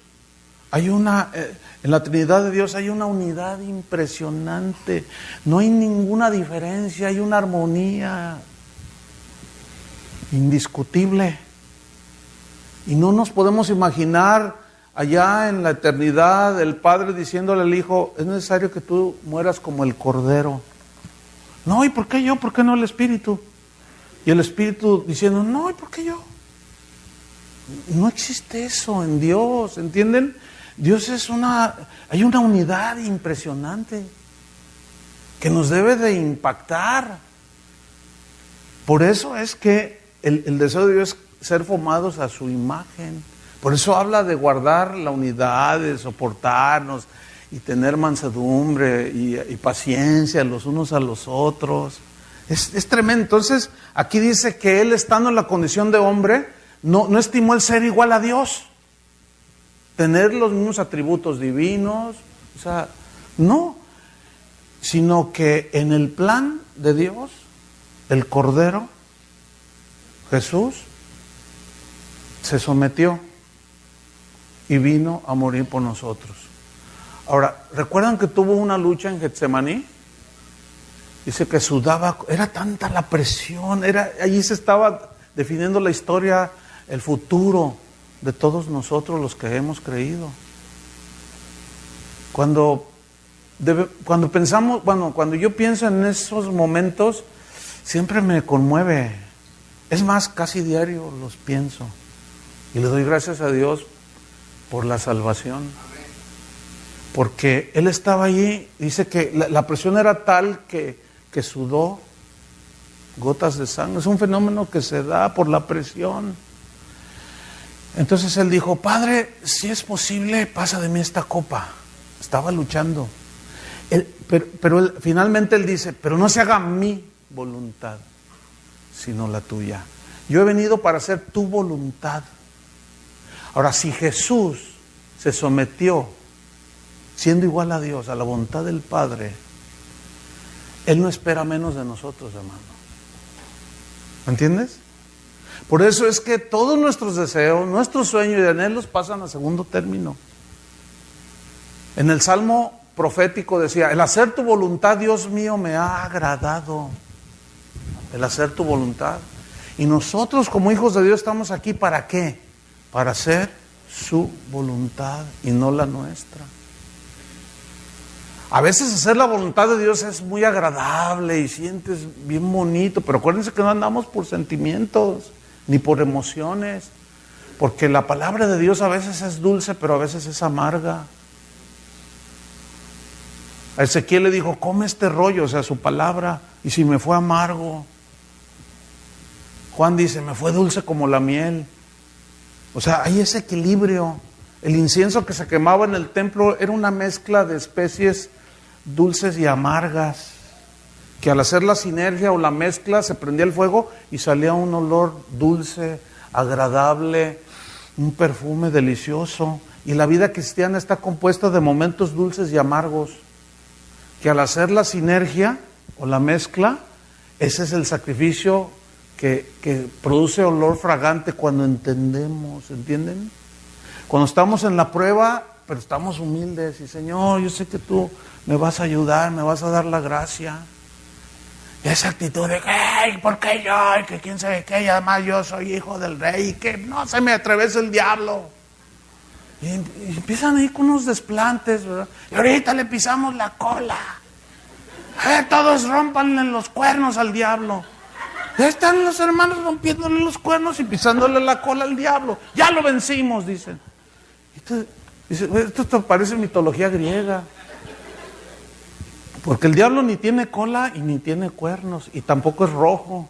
hay en la Trinidad de Dios hay una unidad impresionante. No hay ninguna diferencia, hay una armonía indiscutible. Y no nos podemos imaginar allá en la eternidad el Padre diciéndole al Hijo, es necesario que tú mueras como el Cordero. No, ¿y por qué yo? ¿Por qué no el Espíritu? Y el Espíritu diciendo, no, ¿y por qué yo? No existe eso en Dios, ¿entienden? Dios hay una unidad impresionante que nos debe de impactar. Por eso es que el deseo de Dios es ser formados a su imagen. Por eso habla de guardar la unidad, de soportarnos y tener mansedumbre y paciencia los unos a los otros. Es tremendo. Entonces, aquí dice que él, estando en la condición de hombre, no estimó el ser igual a Dios. tener los mismos atributos divinos, o sea, no, sino que en el plan de Dios, el Cordero, Jesús, se sometió y vino a morir por nosotros. Ahora, ¿recuerdan que tuvo una lucha en Getsemaní? Dice que sudaba, era tanta la presión, allí se estaba definiendo la historia, el futuro de todos nosotros los que hemos creído. Cuando pensamos, cuando yo pienso en esos momentos, siempre me conmueve. Es más, casi diario los pienso. Y le doy gracias a Dios por la salvación. Porque Él estaba allí, dice que la presión era tal que sudó gotas de sangre. Es un fenómeno que se da por la presión. Entonces Él dijo, Padre, si es posible, pasa de mí esta copa. Estaba luchando. Pero finalmente Él dice, pero no se haga mi voluntad, sino la tuya. Yo he venido para hacer tu voluntad. Ahora, si Jesús se sometió, siendo igual a Dios, a la voluntad del Padre, Él no espera menos de nosotros, hermano. ¿Me entiendes? Por eso es que todos nuestros deseos, nuestros sueños y anhelos pasan a segundo término. En el Salmo profético decía, el hacer tu voluntad, Dios mío, me ha agradado. El hacer tu voluntad. Y nosotros como hijos de Dios estamos aquí ¿para qué? Para hacer su voluntad y no la nuestra. A veces hacer la voluntad de Dios es muy agradable y sientes bien bonito, pero acuérdense que no andamos por sentimientos ni por emociones, porque la palabra de Dios a veces es dulce, pero a veces es amarga. A Ezequiel le dijo, come este rollo, o sea, su palabra, y si me fue amargo. Juan dice, me fue dulce como la miel. O sea, hay ese equilibrio. El incienso que se quemaba en el templo era una mezcla de especies dulces y amargas, que al hacer la sinergia o la mezcla se prendía el fuego y salía un olor dulce, agradable, un perfume delicioso. Y la vida cristiana está compuesta de momentos dulces y amargos, que al hacer la sinergia o la mezcla, ese es el sacrificio que produce olor fragante cuando entendemos, ¿entienden? Cuando estamos en la prueba, pero estamos humildes y Señor, yo sé que tú me vas a ayudar, me vas a dar la gracia. Y esa actitud de que, ¿por qué yo? Y que quién sabe qué, y además yo soy hijo del rey, y que no se me atraviesa el diablo. Y empiezan a ir con unos desplantes, ¿verdad? Y ahorita le pisamos la cola. Todos rómpanle los cuernos al diablo. Ya están los hermanos rompiéndole los cuernos y pisándole la cola al diablo. Ya lo vencimos, dicen. Esto parece mitología griega. Porque el diablo ni tiene cola y ni tiene cuernos y tampoco es rojo.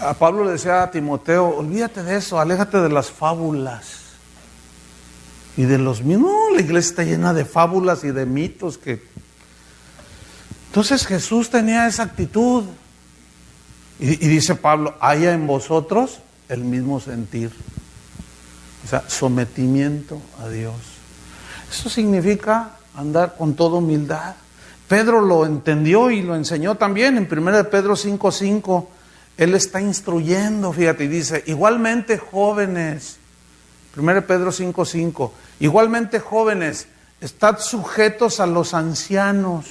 A Pablo le decía a Timoteo, olvídate de eso, aléjate de las fábulas y de los mitos. No, la iglesia está llena de fábulas y de mitos que... Entonces Jesús tenía esa actitud y dice Pablo, haya en vosotros el mismo sentir. O sea, sometimiento a Dios. Eso significa andar con toda humildad. Pedro lo entendió y lo enseñó también en 1 Pedro 5:5. Él está instruyendo, fíjate, y dice, igualmente jóvenes, 1 Pedro 5:5, igualmente jóvenes, estad sujetos a los ancianos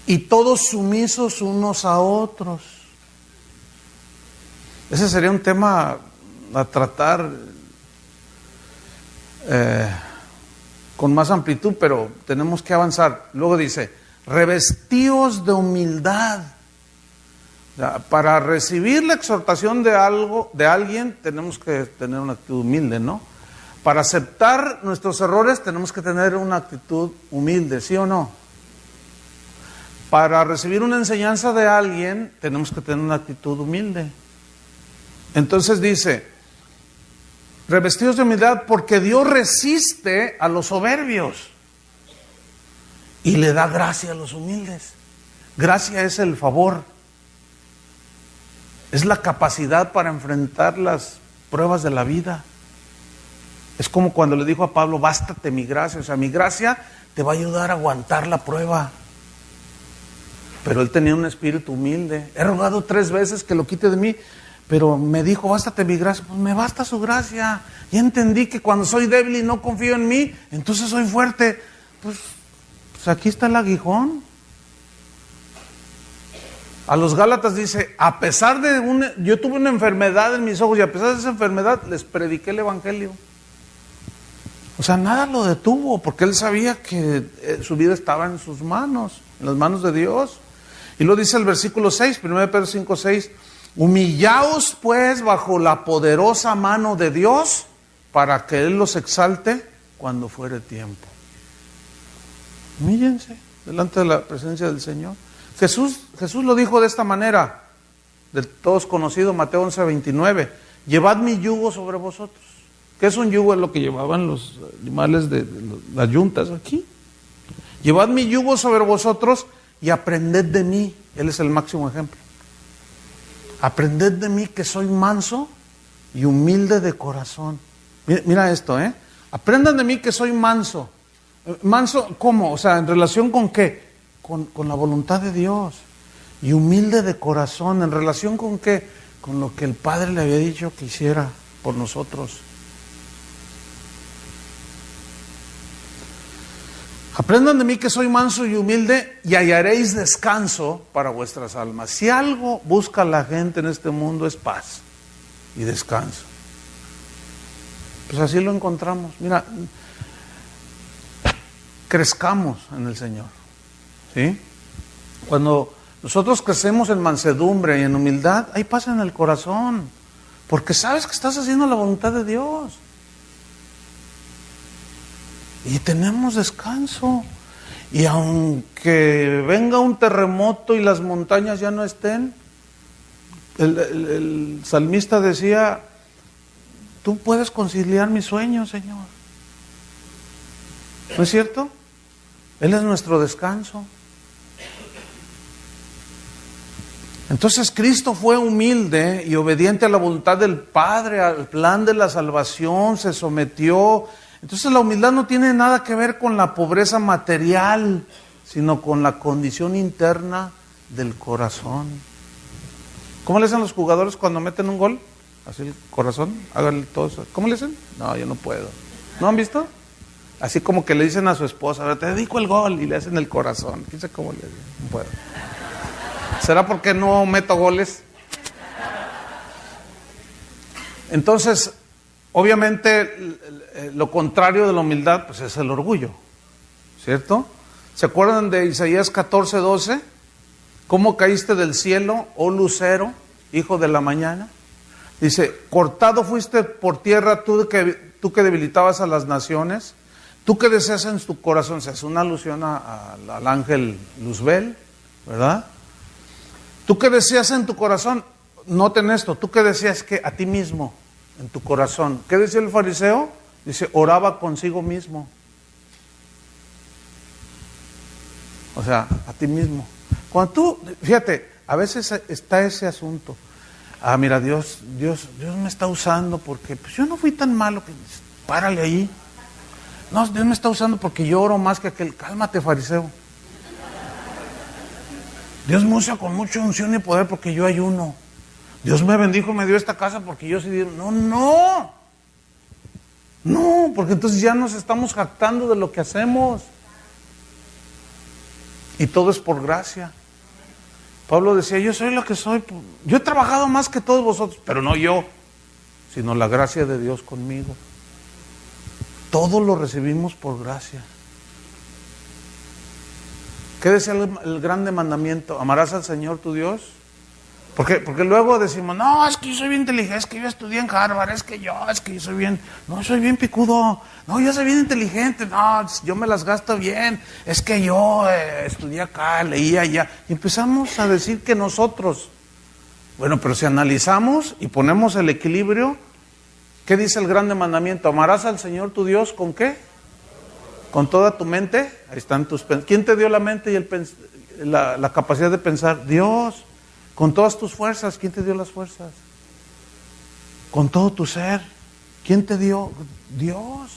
y todos sumisos unos a otros. Ese sería un tema a tratar con más amplitud, pero tenemos que avanzar. Luego dice, revestíos de humildad. O sea, para recibir la exhortación de alguien, tenemos que tener una actitud humilde, ¿no? Para aceptar nuestros errores, tenemos que tener una actitud humilde, ¿sí o no? Para recibir una enseñanza de alguien, tenemos que tener una actitud humilde. Entonces dice, revestidos de humildad, porque Dios resiste a los soberbios y le da gracia a los humildes. Gracia es el favor. Es la capacidad para enfrentar las pruebas de la vida. Es como cuando le dijo a Pablo, bástate mi gracia. O sea, mi gracia te va a ayudar a aguantar la prueba. Pero él tenía un espíritu humilde. He rogado 3 veces que lo quite de mí, pero me dijo, bástate mi gracia. Pues me basta su gracia. Ya entendí que cuando soy débil y no confío en mí, entonces soy fuerte. Pues aquí está el aguijón. A los Gálatas dice, a pesar de yo tuve una enfermedad en mis ojos y a pesar de esa enfermedad les prediqué el evangelio. O sea, nada lo detuvo porque él sabía que su vida estaba en sus manos, en las manos de Dios. Y lo dice el versículo 6, 1 Pedro 5, 6, humillaos pues bajo la poderosa mano de Dios para que Él los exalte cuando fuere tiempo. Humíllense delante de la presencia del Señor. Jesús lo dijo de esta manera, de todos conocido, Mateo 11, 29, llevad mi yugo sobre vosotros. ¿Qué es un yugo? Es lo que llevaban los animales de las yuntas aquí. Llevad mi yugo sobre vosotros y aprended de mí. Él es el máximo ejemplo. Aprended de mí que soy manso y humilde de corazón. Mira esto, aprendan de mí que soy manso. ¿Manso cómo? O sea, ¿en relación con qué? Con la voluntad de Dios. Y humilde de corazón. ¿En relación con qué? Con lo que el Padre le había dicho que hiciera por nosotros. Aprendan de mí que soy manso y humilde y hallaréis descanso para vuestras almas. Si algo busca la gente en este mundo es paz y descanso. Pues así lo encontramos. Mira, crezcamos en el Señor. ¿Sí? Cuando nosotros crecemos en mansedumbre y en humildad, hay paz en el corazón, porque sabes que estás haciendo la voluntad de Dios. Y tenemos descanso. Y aunque venga un terremoto y las montañas ya no estén, el salmista decía, tú puedes conciliar mis sueños, Señor. ¿No es cierto? Él es nuestro descanso. Entonces Cristo fue humilde y obediente a la voluntad del Padre, al plan de la salvación, se sometió. Entonces la humildad no tiene nada que ver con la pobreza material, sino con la condición interna del corazón. ¿Cómo le hacen los jugadores cuando meten un gol? Así el corazón, háganle todo eso. ¿Cómo le hacen? No, yo no puedo. ¿No han visto? Así como que le dicen a su esposa, ahora te dedico el gol, y le hacen el corazón. ¿Quién sabe cómo le dicen? No puedo. ¿Será porque no meto goles? Entonces, obviamente, lo contrario de la humildad, pues es el orgullo, ¿cierto? ¿Se acuerdan de Isaías 14, 12? ¿Cómo caíste del cielo, oh lucero, hijo de la mañana? Dice, cortado fuiste por tierra tú que debilitabas a las naciones, tú que deseas en tu corazón. Se hace una alusión al ángel Luzbel, ¿verdad? Tú que deseas en tu corazón, noten esto, tú que deseas que a ti mismo, en tu corazón. ¿Qué decía el fariseo? Dice, oraba consigo mismo. O sea, a ti mismo. Cuando tú, fíjate, a veces está ese asunto. Ah, mira, Dios me está usando porque pues yo no fui tan malo, que párale ahí. No, Dios me está usando porque yo oro más que aquel. Cálmate, fariseo. Dios me usa con mucha unción y poder porque yo ayuno. Dios me bendijo, me dio esta casa porque yo sí di. No, porque entonces ya nos estamos jactando de lo que hacemos. Y todo es por gracia. Pablo decía, yo soy lo que soy. Yo he trabajado más que todos vosotros, pero no yo, sino la gracia de Dios conmigo. Todo lo recibimos por gracia. ¿Qué decía el grande mandamiento? ¿Amarás al Señor tu Dios? Porque luego decimos, no, es que yo soy bien inteligente, es que yo estudié en Harvard, es que yo soy bien, no, soy bien picudo, no, yo soy bien inteligente, no, yo me las gasto bien, es que yo estudié acá, leí allá. Y empezamos a decir que nosotros, bueno, pero si analizamos y ponemos el equilibrio, ¿qué dice el grande mandamiento? ¿Amarás al Señor tu Dios con qué? ¿Con toda tu mente? Ahí están tus pensamientos. ¿Quién te dio la mente y la capacidad de pensar? Dios. Con todas tus fuerzas. ¿Quién te dio las fuerzas? Con todo tu ser. ¿Quién te dio? Dios.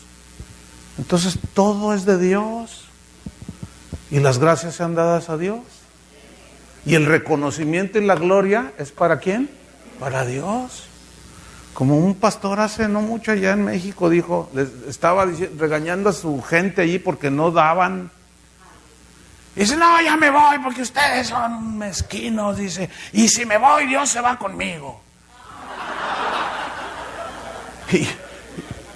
Entonces todo es de Dios. Y las gracias sean dadas a Dios. Y el reconocimiento y la gloria es ¿para quién? Para Dios. Como un pastor hace no mucho allá en México dijo, estaba regañando a su gente allí porque no daban. Dice, no, ya me voy porque ustedes son mezquinos, dice, y si me voy Dios se va conmigo. Y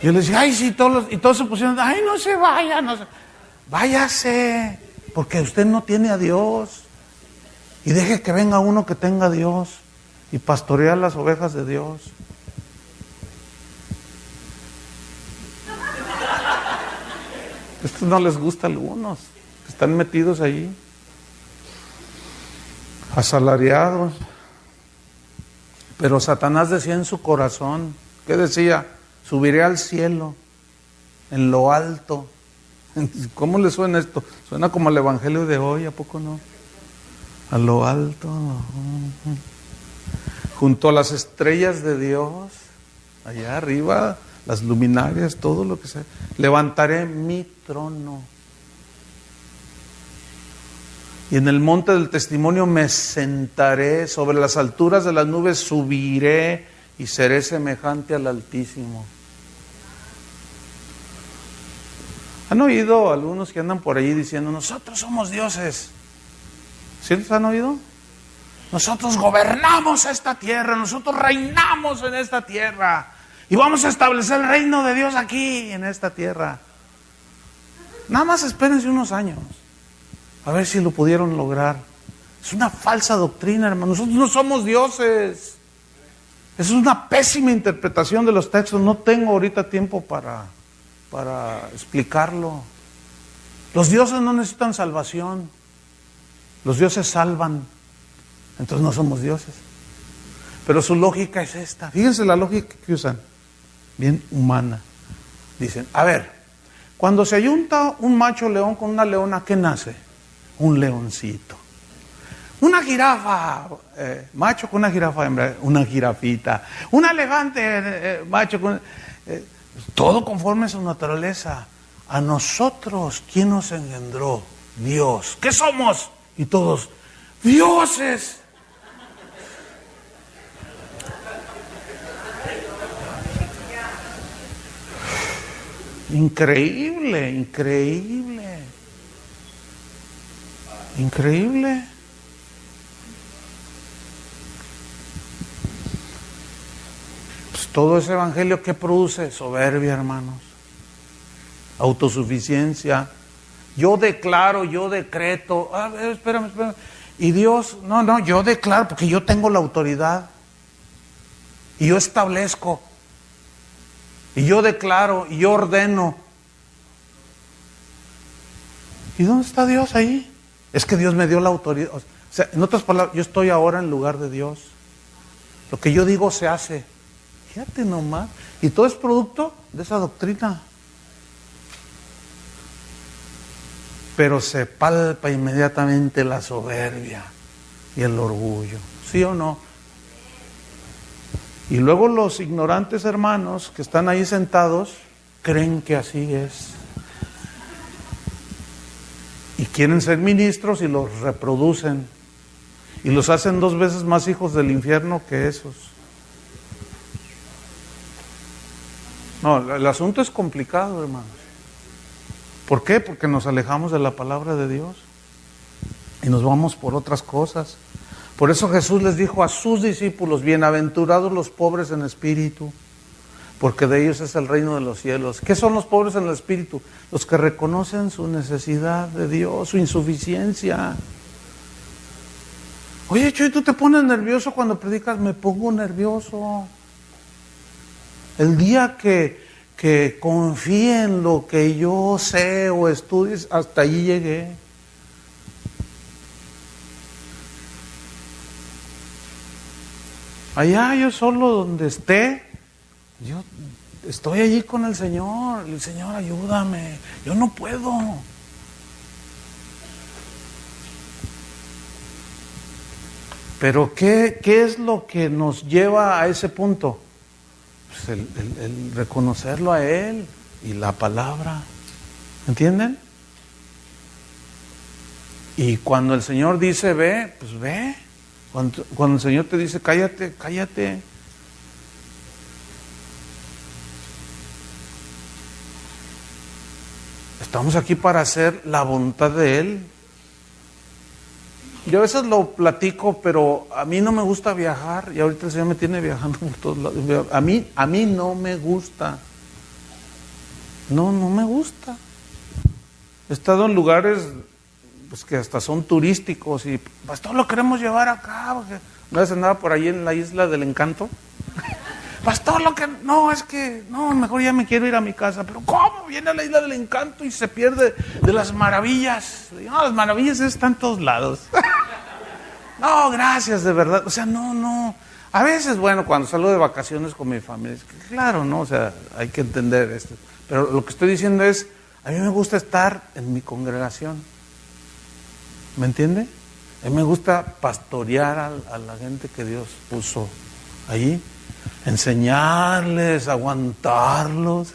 yo le decía, ay, sí, y todos se pusieron, ay, no se vaya, váyase, porque usted no tiene a Dios. Y deje que venga uno que tenga a Dios y pastorea las ovejas de Dios. Esto no les gusta a algunos, que están metidos ahí, asalariados. Pero Satanás decía en su corazón, ¿qué decía? Subiré al cielo, en lo alto. ¿Cómo le suena esto? Suena como el evangelio de hoy, ¿a poco no? A lo alto, junto a las estrellas de Dios, allá arriba, las luminarias, todo lo que sea. Levantaré mi trono. Y en el monte del testimonio me sentaré, sobre las alturas de las nubes subiré y seré semejante al Altísimo. ¿Han oído algunos que andan por ahí diciendo, nosotros somos dioses? ¿Sí los han oído? Nosotros gobernamos esta tierra, nosotros reinamos en esta tierra y vamos a establecer el reino de Dios aquí en esta tierra. Nada más espérense unos años a ver si lo pudieron lograr. Es una falsa doctrina, hermano. Nosotros no somos dioses. Es una pésima interpretación de los textos. No tengo ahorita tiempo para explicarlo. Los dioses no necesitan salvación. Los dioses salvan. Entonces no somos dioses. Pero su lógica es esta. Fíjense la lógica que usan. Bien humana. Dicen, a ver, cuando se ayunta un macho león con una leona, ¿qué nace? Un leoncito. Una jirafa, macho con una jirafa hembra, una jirafita. Un elefante, macho con... todo conforme a su naturaleza. A nosotros, ¿quién nos engendró? Dios. ¿Qué somos? Y todos, dioses. Increíble, increíble. Increíble. Pues todo ese evangelio que produce soberbia, hermanos. Autosuficiencia. Yo declaro, yo decreto. A ver, espérame. Y Dios, no, yo declaro porque yo tengo la autoridad. Y yo establezco. Y yo declaro, y yo ordeno. ¿Y dónde está Dios ahí? Es que Dios me dio la autoridad. O sea, en otras palabras, yo estoy ahora en lugar de Dios. Lo que yo digo se hace. Fíjate nomás. Y todo es producto de esa doctrina. Pero se palpa inmediatamente la soberbia y el orgullo. ¿Sí o no? Y luego los ignorantes hermanos que están ahí sentados creen que así es. Y quieren ser ministros y los reproducen. Y los hacen 2 veces más hijos del infierno que esos. No, el asunto es complicado, hermanos. ¿Por qué? Porque nos alejamos de la palabra de Dios. Y nos vamos por otras cosas. Por eso Jesús les dijo a sus discípulos, bienaventurados los pobres en espíritu, porque de ellos es el reino de los cielos. ¿Qué son los pobres en el espíritu? Los que reconocen su necesidad de Dios, su insuficiencia. Oye, Chuy, ¿tú te pones nervioso cuando predicas? Me pongo nervioso. El día que confíe en lo que yo sé o estudies, hasta allí llegué. Allá yo solo donde esté, yo estoy allí con el Señor ayúdame, yo no puedo. Pero ¿qué es lo que nos lleva a ese punto? Pues el reconocerlo a Él y la palabra. ¿Entienden? Y cuando el Señor dice ve, pues ve. Cuando el Señor te dice cállate, cállate. Estamos aquí para hacer la voluntad de Él. Yo a veces lo platico, pero a mí no me gusta viajar y ahorita el Señor me tiene viajando por todos lados. A mí no me gusta. No me gusta. He estado en lugares pues que hasta son turísticos y pastor, lo queremos llevar acá. Porque una vez andaba por ahí en la isla del Encanto. Pastor, mejor ya me quiero ir a mi casa. Pero ¿cómo? Viene a la isla del Encanto y se pierde de las maravillas. No, las maravillas están en todos lados. No, gracias, de verdad. O sea, no. A veces, bueno, cuando salgo de vacaciones con mi familia, es que, claro, ¿no? O sea, hay que entender esto. Pero lo que estoy diciendo es, a mí me gusta estar en mi congregación. ¿Me entiende? A mí me gusta pastorear a la gente que Dios puso ahí. Enseñarles, aguantarlos.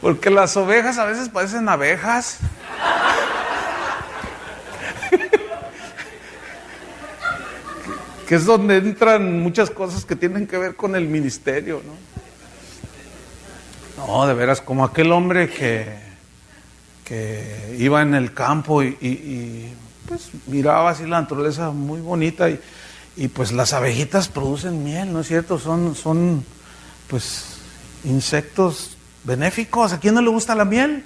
Porque las ovejas a veces parecen abejas. Que es donde entran muchas cosas que tienen que ver con el ministerio, ¿no? No, de veras, como aquel hombre que iba en el campo y pues miraba así la naturaleza muy bonita y pues las abejitas producen miel, ¿no es cierto? Son pues insectos benéficos. ¿A quién no le gusta la miel?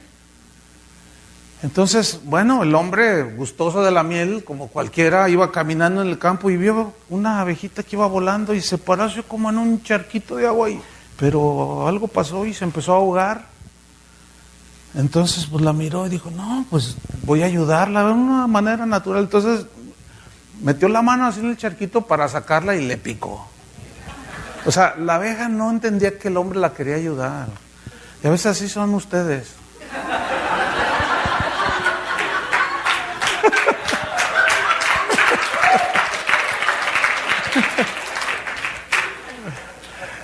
Entonces, bueno, el hombre gustoso de la miel, como cualquiera, iba caminando en el campo y vio una abejita que iba volando y se paró así como en un charquito de agua, pero algo pasó y se empezó a ahogar. Entonces, pues la miró y dijo, no, pues voy a ayudarla de una manera natural. Entonces, metió la mano así en el charquito para sacarla y le picó. O sea, la abeja no entendía que el hombre la quería ayudar. Y a veces así son ustedes.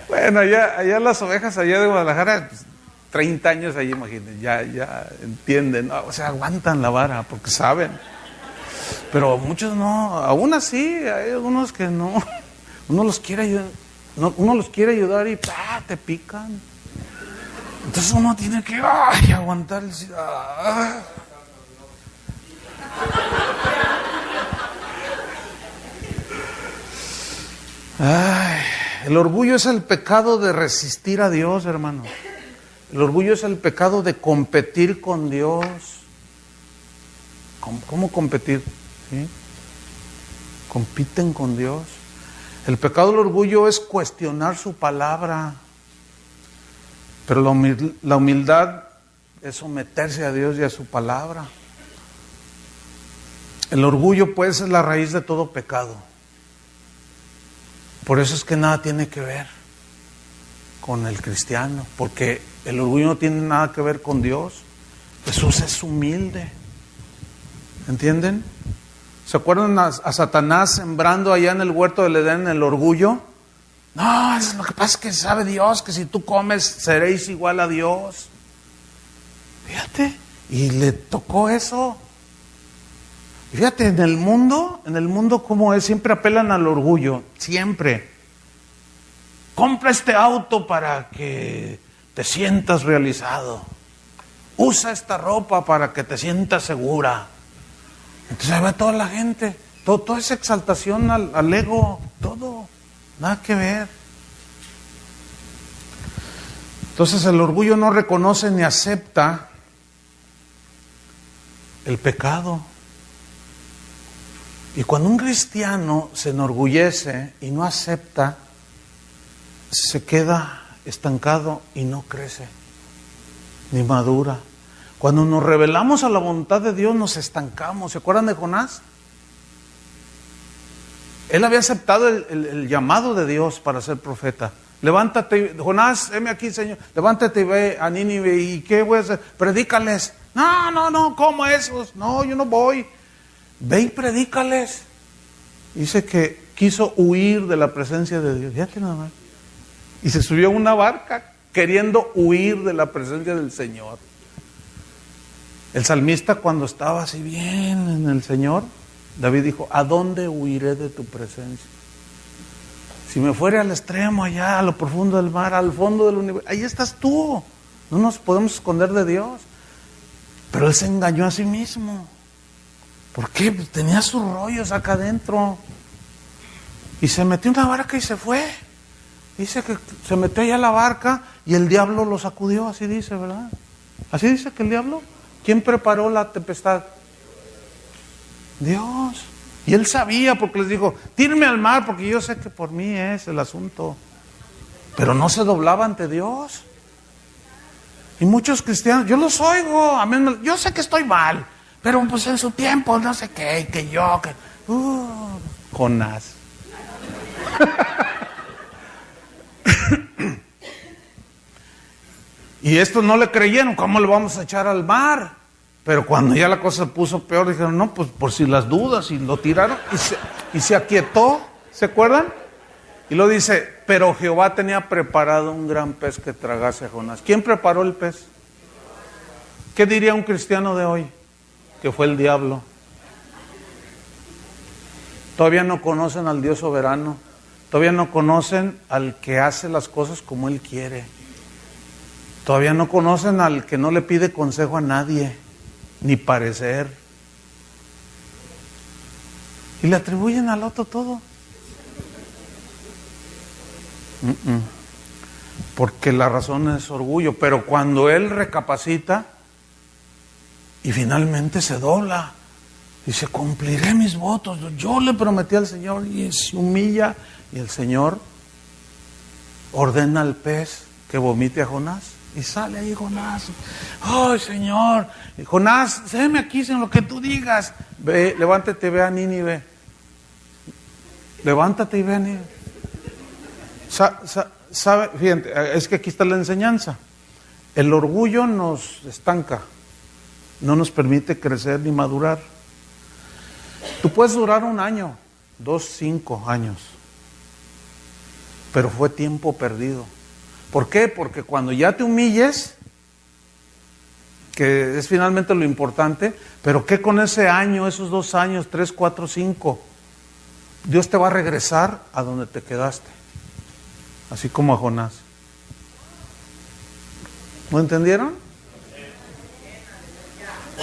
Bueno, allá las ovejas allá de Guadalajara, pues, 30 años allí, imagínense, ya entienden, ¿no? O sea, aguantan la vara porque saben. Pero muchos no, aún así, hay algunos que no. Uno los quiere ayudar y te pican. Entonces uno tiene que aguantar el... El orgullo es el pecado de resistir a Dios, hermano. El orgullo es el pecado de competir con Dios. ¿Cómo competir? ¿Sí? Compiten con Dios. El pecado del orgullo es cuestionar su palabra. Pero la humildad es someterse a Dios y a su palabra. El orgullo, pues, es la raíz de todo pecado. Por eso es que nada tiene que ver con el cristiano, porque el orgullo no tiene nada que ver con Dios. Jesús es humilde. ¿Entienden? ¿Se acuerdan a Satanás sembrando allá en el huerto del Edén el orgullo? No, lo que pasa es que sabe Dios que si tú comes seréis igual a Dios. Fíjate, y le tocó eso. Fíjate, en el mundo como es, siempre apelan al orgullo, siempre. Compra este auto para que te sientas realizado. Usa esta ropa para que te sientas segura. Entonces ahí va toda la gente, toda esa exaltación al ego, todo, nada que ver. Entonces el orgullo no reconoce ni acepta el pecado. Y cuando un cristiano se enorgullece y no acepta, se queda estancado y no crece, ni madura. Cuando nos rebelamos a la voluntad de Dios, nos estancamos. ¿Se acuerdan de Jonás? Él había aceptado el llamado de Dios para ser profeta. Levántate, Jonás, heme aquí, Señor. Levántate y ve a Nínive. ¿Y qué voy a hacer? Predícales. No, ¿cómo esos? No, yo no voy. Ve y predícales. Dice que quiso huir de la presencia de Dios. Fíjate nada más. Y se subió a una barca queriendo huir de la presencia del Señor. El salmista, cuando estaba así bien en el Señor, David dijo: ¿a dónde huiré de tu presencia? Si me fuere al extremo allá, a lo profundo del mar, al fondo del universo, ahí estás tú. No nos podemos esconder de Dios. Pero él se engañó a sí mismo. ¿Por qué? Pues tenía sus rollos acá adentro. Y se metió en una barca y se fue. Dice que se metió allá a la barca y el diablo lo sacudió, así dice, ¿verdad? Así dice que el diablo. ¿Quién preparó la tempestad? Dios. Y él sabía, porque les dijo: tírenme al mar, porque yo sé que por mí es el asunto. Pero no se doblaba ante Dios. Y muchos cristianos, yo los oigo, amén, yo sé que estoy mal, pero pues en su tiempo, no sé qué, que yo, que... Jonás. Y estos no le creyeron: ¿cómo le vamos a echar al mar? Pero cuando ya la cosa se puso peor, dijeron: no, pues por si las dudas, y lo tiraron, y se aquietó, ¿se acuerdan? Y lo dice: pero Jehová tenía preparado un gran pez que tragase a Jonás. ¿Quién preparó el pez? ¿Qué diría un cristiano de hoy? Que fue el diablo. Todavía no conocen al Dios soberano. Todavía no conocen al que hace las cosas como Él quiere. Todavía no conocen al que no le pide consejo a nadie, ni parecer. Y le atribuyen al otro todo. Porque la razón es orgullo. Pero cuando él recapacita y finalmente se dobla, dice: cumpliré mis votos, yo le prometí al Señor, y se humilla, y el Señor ordena al pez que vomite a Jonás, y sale ahí Jonás. ¡Ay, Señor! Y Jonás, séme aquí en lo que tú digas. Ve, levántate, ve a Nínive. Levántate y ve a Nínive. ¿Sabe? Fíjate, es que aquí está la enseñanza. El orgullo nos estanca, no nos permite crecer ni madurar. Tú puedes durar 1 año, 2, 5 años, pero fue tiempo perdido. ¿Por qué? Porque cuando ya te humilles, que es finalmente lo importante, pero ¿qué con ese año, esos 2 años, 3, 4, 5? Dios te va a regresar a donde te quedaste. Así como a Jonás. ¿No entendieron?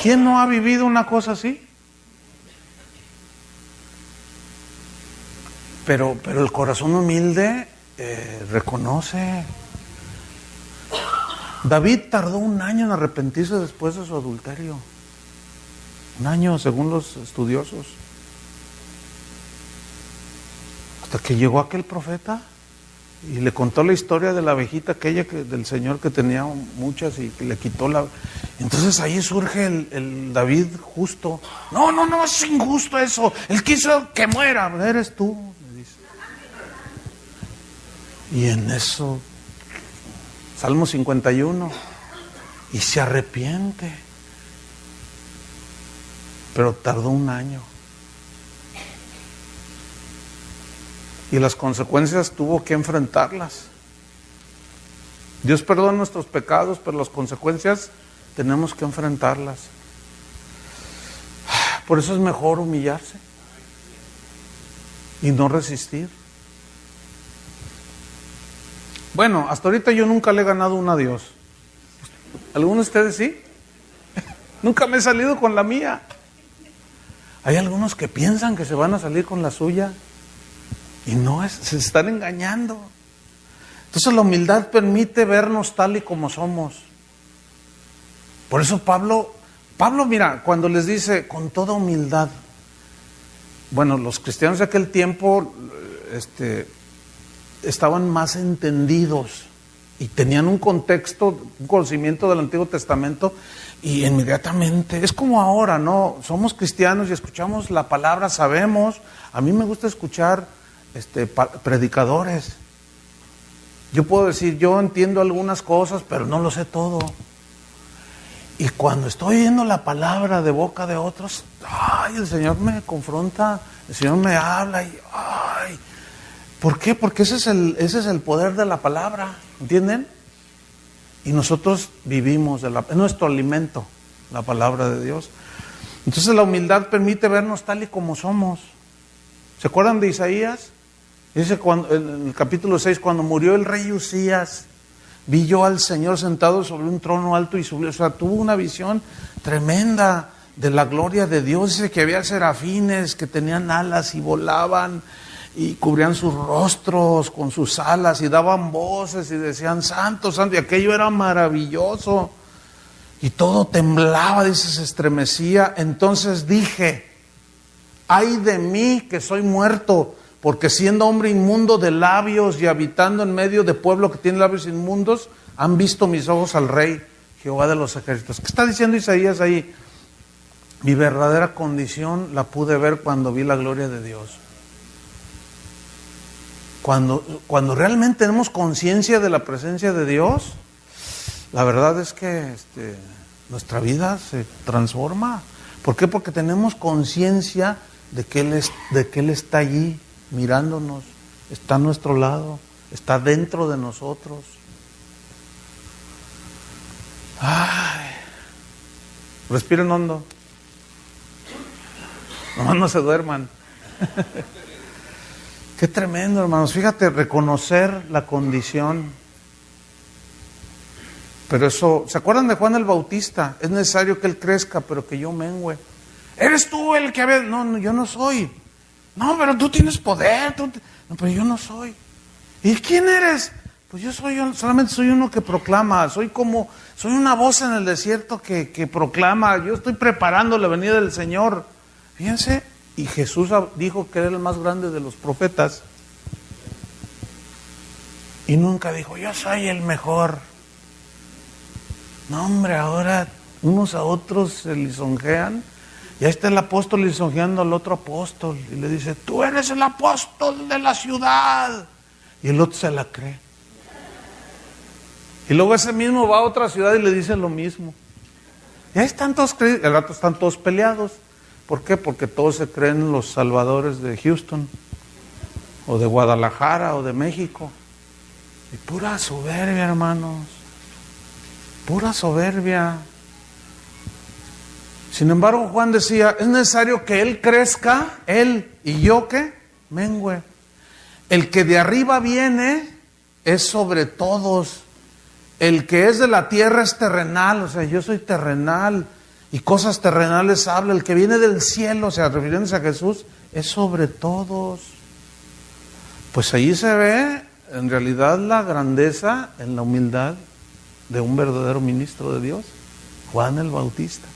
¿Quién no ha vivido una cosa así? Pero el corazón humilde reconoce. David tardó 1 año en arrepentirse después de su adulterio. 1 año, según los estudiosos. Hasta que llegó aquel profeta y le contó la historia de la abejita aquella del Señor, que tenía muchas y que le quitó la... Entonces ahí surge el David justo. No, es injusto eso. Él quiso que muera. Eres tú, me dice. Y en eso, Salmo 51, y se arrepiente. Pero tardó 1 año. Y las consecuencias tuvo que enfrentarlas. Dios perdona nuestros pecados, pero las consecuencias tenemos que enfrentarlas. Por eso es mejor humillarse y no resistir. Bueno, hasta ahorita yo nunca le he ganado una a Dios. ¿Algunos de ustedes sí? Nunca me he salido con la mía. Hay algunos que piensan que se van a salir con la suya. Y no, se están engañando. Entonces la humildad permite vernos tal y como somos. Por eso Pablo, mira, cuando les dice con toda humildad, bueno, los cristianos de aquel tiempo estaban más entendidos y tenían un contexto, un conocimiento del Antiguo Testamento, y inmediatamente, es como ahora, ¿no? Somos cristianos y escuchamos la palabra, sabemos. A mí me gusta escuchar predicadores. Yo puedo decir, yo entiendo algunas cosas, pero no lo sé todo. Y cuando estoy oyendo la palabra de boca de otros, ay, el Señor me confronta, el Señor me habla y ay. ¿Por qué? Porque ese es el poder de la palabra, ¿entienden? Y nosotros vivimos, es nuestro alimento, la palabra de Dios. Entonces la humildad permite vernos tal y como somos. ¿Se acuerdan de Isaías? Dice en el capítulo 6, cuando murió el rey Usías, vi yo al Señor sentado sobre un trono alto y sublime. O sea, tuvo una visión tremenda de la gloria de Dios. Dice que había serafines que tenían alas y volaban y cubrían sus rostros con sus alas y daban voces y decían santo, santo, y aquello era maravilloso y todo temblaba, dice, se estremecía. Entonces dije, ay de mí que soy muerto, porque siendo hombre inmundo de labios y habitando en medio de pueblo que tiene labios inmundos, han visto mis ojos al Rey, Jehová de los ejércitos. ¿Qué está diciendo Isaías ahí? Mi verdadera condición la pude ver cuando vi la gloria de Dios. Cuando realmente tenemos conciencia de la presencia de Dios, la verdad es que nuestra vida se transforma. ¿Por qué? Porque tenemos conciencia de que Él está allí mirándonos, está a nuestro lado, está dentro de nosotros. Ay, respiren hondo, nomás no se duerman. Qué tremendo, hermanos. Fíjate, reconocer la condición. Pero eso, ¿se acuerdan de Juan el Bautista? Es necesario que él crezca, pero que yo mengüe. ¿Eres tú el que había...? No, yo no soy. No, pero tú tienes poder. No, pero yo no soy. ¿Y quién eres? Pues yo solamente soy uno que proclama. Soy una voz en el desierto que proclama. Yo estoy preparando la venida del Señor. Fíjense. Y Jesús dijo que era el más grande de los profetas. Y nunca dijo, yo soy el mejor. No, hombre, ahora unos a otros se lisonjean. Y ahí está el apóstol lisonjeando al otro apóstol. Y le dice, tú eres el apóstol de la ciudad. Y el otro se la cree. Y luego ese mismo va a otra ciudad y le dice lo mismo. Y ahí están todos creídos. Al rato están todos peleados. ¿Por qué? Porque todos se creen los salvadores de Houston, o de Guadalajara, o de México. Y pura soberbia, hermanos. Pura soberbia. Sin embargo, Juan decía, es necesario que Él crezca, Él, y yo, ¿qué? Mengüe. El que de arriba viene es sobre todos. El que es de la tierra es terrenal, o sea, yo soy terrenal. Y cosas terrenales habla, el que viene del cielo, o sea, refiriéndose a Jesús, es sobre todos. Pues ahí se ve en realidad la grandeza en la humildad de un verdadero ministro de Dios, Juan el Bautista.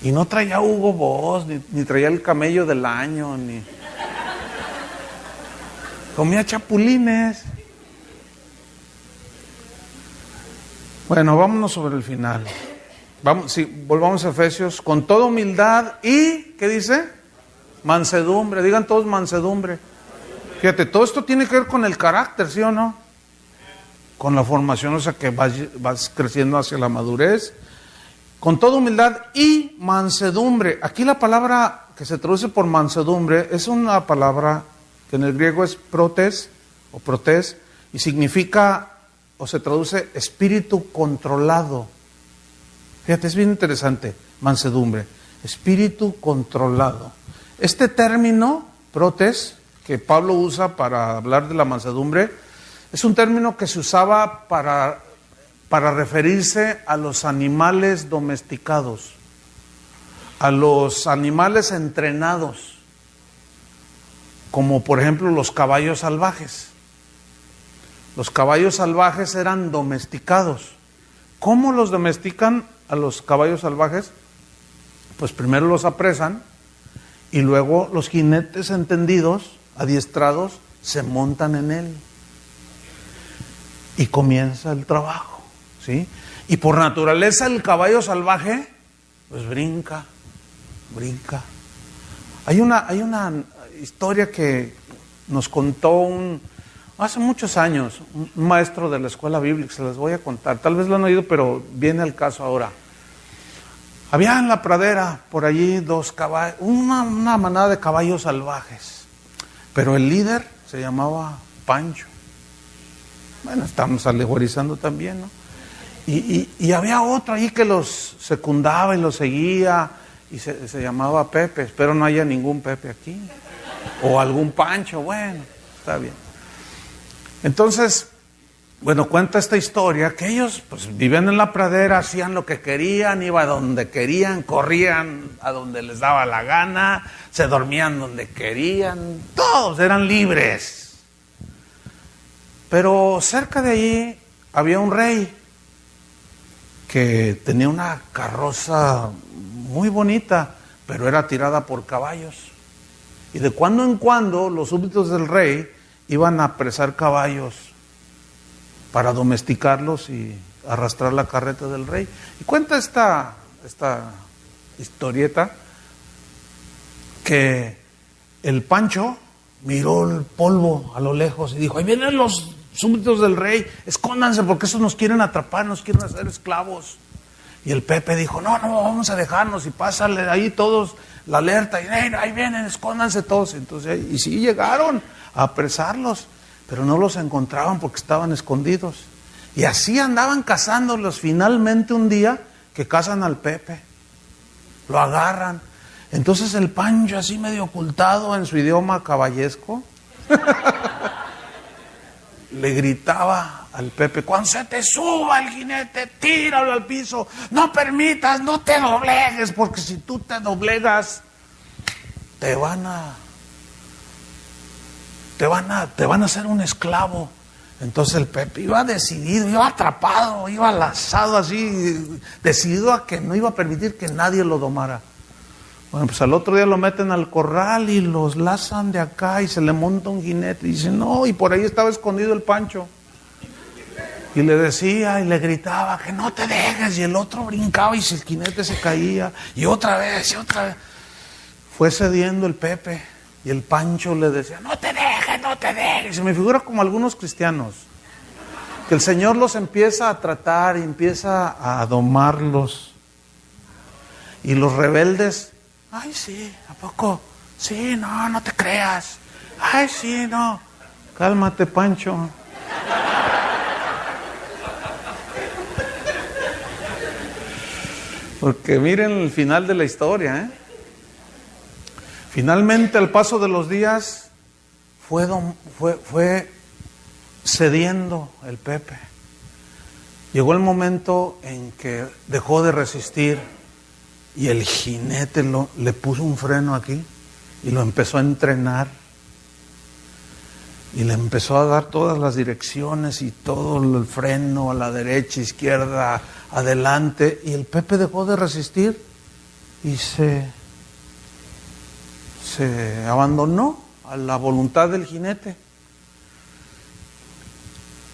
Y no traía Hugo Boss, ni traía el camello del año, ni comía chapulines. Bueno, vámonos sobre el final. Volvamos a Efesios, con toda humildad y, ¿qué dice? Mansedumbre, digan todos mansedumbre. Fíjate, todo esto tiene que ver con el carácter, ¿sí o no? Con la formación, o sea que vas creciendo hacia la madurez. Con toda humildad y mansedumbre. Aquí la palabra que se traduce por mansedumbre es una palabra que en el griego es protes o protes y significa, o se traduce espíritu controlado. Fíjate, es bien interesante, mansedumbre, espíritu controlado. Este término, protes, que Pablo usa para hablar de la mansedumbre, es un término que se usaba para referirse a los animales domesticados, a los animales entrenados, como por ejemplo los caballos salvajes. Los caballos salvajes eran domesticados. ¿Cómo los domestican a los caballos salvajes? Pues primero los apresan y luego los jinetes entendidos, adiestrados, se montan en él y comienza el trabajo, ¿sí? Y por naturaleza el caballo salvaje pues brinca. Hay una historia que nos contó un Hace muchos años, un maestro de la escuela bíblica, se les voy a contar, tal vez lo han oído, pero viene al caso ahora. Había en la pradera, por allí, dos caballos, una manada de caballos salvajes, pero el líder se llamaba Pancho. Bueno, estamos alegorizando también, ¿no? Y había otro ahí que los secundaba y los seguía, y se llamaba Pepe. Espero no haya ningún Pepe aquí, o algún Pancho, bueno, está bien. Entonces, bueno, cuenta esta historia que ellos pues vivían en la pradera, hacían lo que querían, iban a donde querían, corrían a donde les daba la gana, se dormían donde querían, todos eran libres. Pero cerca de allí había un rey que tenía una carroza muy bonita, pero era tirada por caballos. Y de cuando en cuando los súbditos del rey iban a apresar caballos para domesticarlos y arrastrar la carreta del rey. Y cuenta esta historieta que el Pancho miró el polvo a lo lejos y dijo: ahí vienen los súbditos del rey, escóndanse porque esos nos quieren atrapar, nos quieren hacer esclavos. Y el Pepe dijo: no, vamos a dejarnos, y pásale ahí todos la alerta, y ahí vienen, escóndanse todos. Entonces, y sí llegaron a apresarlos, pero no los encontraban porque estaban escondidos. Y así andaban cazándolos. Finalmente un día que cazan al Pepe, lo agarran. Entonces el Pancho, así medio ocultado en su idioma caballesco, le gritaba al Pepe: cuando se te suba el jinete, tíralo al piso, no permitas, no te doblegues, porque si tú te doblegas, te van a hacer un esclavo. Entonces el Pepe iba decidido, iba atrapado, iba lazado así, decidido a que no iba a permitir que nadie lo domara. Bueno, pues al otro día lo meten al corral y los lazan de acá y se le monta un jinete y dice: no, y por ahí estaba escondido el Pancho. Y le decía y le gritaba que no te dejes, y el otro brincaba y el jinete se caía, y otra vez. Fue cediendo el Pepe y el Pancho le decía: no te dejes. Y se me figura como algunos cristianos, que el Señor los empieza a tratar y empieza a domarlos. Y los rebeldes: ay, sí, ¿a poco? Sí, no te creas. Ay, sí, no. Cálmate, Pancho. Porque miren el final de la historia, ¿eh? Finalmente, al paso de los días, fue cediendo el Pepe. Llegó el momento en que dejó de resistir y el jinete le puso un freno aquí y lo empezó a entrenar. Y le empezó a dar todas las direcciones y todo el freno a la derecha, izquierda, adelante. Y el Pepe dejó de resistir y se abandonó a la voluntad del jinete.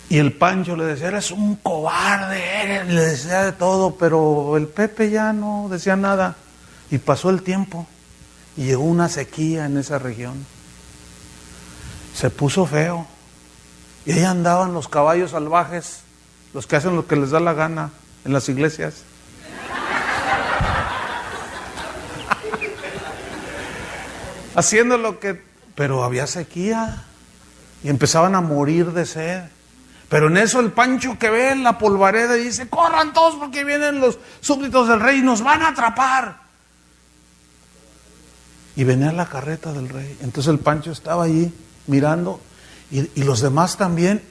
Y el Pancho le decía: eres un cobarde, le decía de todo, pero el Pepe ya no decía nada. Y pasó el tiempo y llegó una sequía en esa región. Se puso feo. Y ahí andaban los caballos salvajes, los que hacen lo que les da la gana en las iglesias. Haciendo lo que... Pero había sequía y empezaban a morir de sed. Pero en eso el Pancho, que ve la polvareda, y dice: corran todos porque vienen los súbditos del rey y nos van a atrapar. Y venía la carreta del rey. Entonces el Pancho estaba allí mirando, y los demás también.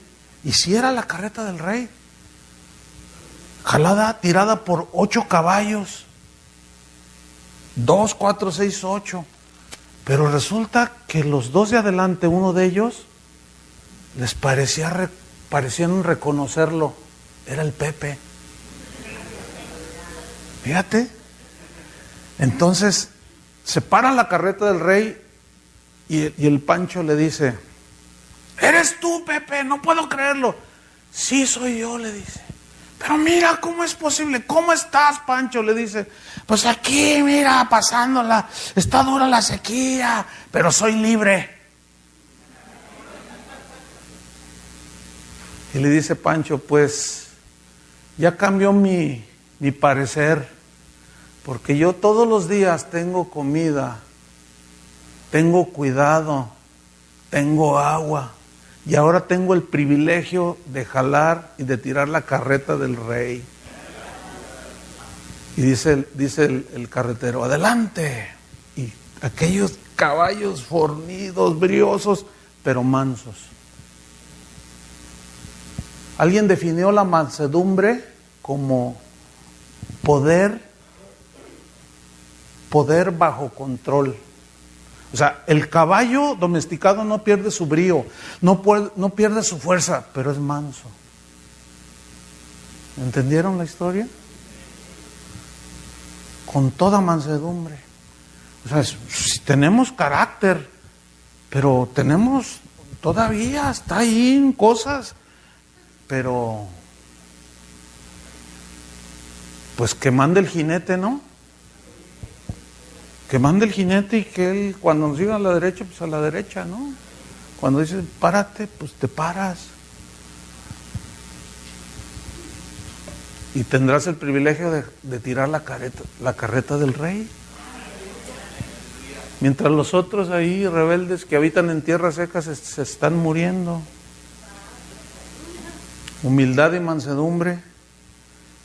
Y si era la carreta del rey, jalada, tirada por 8 caballos, 2, 4, 6, 8. Pero resulta que los 2 de adelante, uno de ellos, les parecían reconocerlo. Era el Pepe. Fíjate. Entonces se para la carreta del rey y el Pancho le dice: ¿eres tú, Pepe? No puedo creerlo. Sí, soy yo, le dice. Pero mira, ¿cómo es posible? ¿Cómo estás, Pancho? Le dice. Pues aquí, mira, pasándola. Está dura la sequía, pero soy libre. Y le dice Pancho, pues ya cambió mi parecer, porque yo todos los días tengo comida, tengo cuidado, tengo agua, y ahora tengo el privilegio de jalar y de tirar la carreta del rey. Y dice el carretero, adelante. Y aquellos caballos fornidos, briosos, pero mansos. Alguien definió la mansedumbre como poder bajo control. O sea, el caballo domesticado no pierde su brío, no pierde su fuerza, pero es manso. ¿Entendieron la historia? Con toda mansedumbre. O sea, si tenemos carácter, pero tenemos todavía, está ahí en cosas, pero pues que mande el jinete, ¿no? Que mande el jinete y que él cuando nos diga a la derecha, pues a la derecha, ¿no? Cuando dice párate, pues te paras. Y tendrás el privilegio de tirar la carreta del rey. Mientras los otros ahí, rebeldes que habitan en tierras secas, se están muriendo. Humildad y mansedumbre.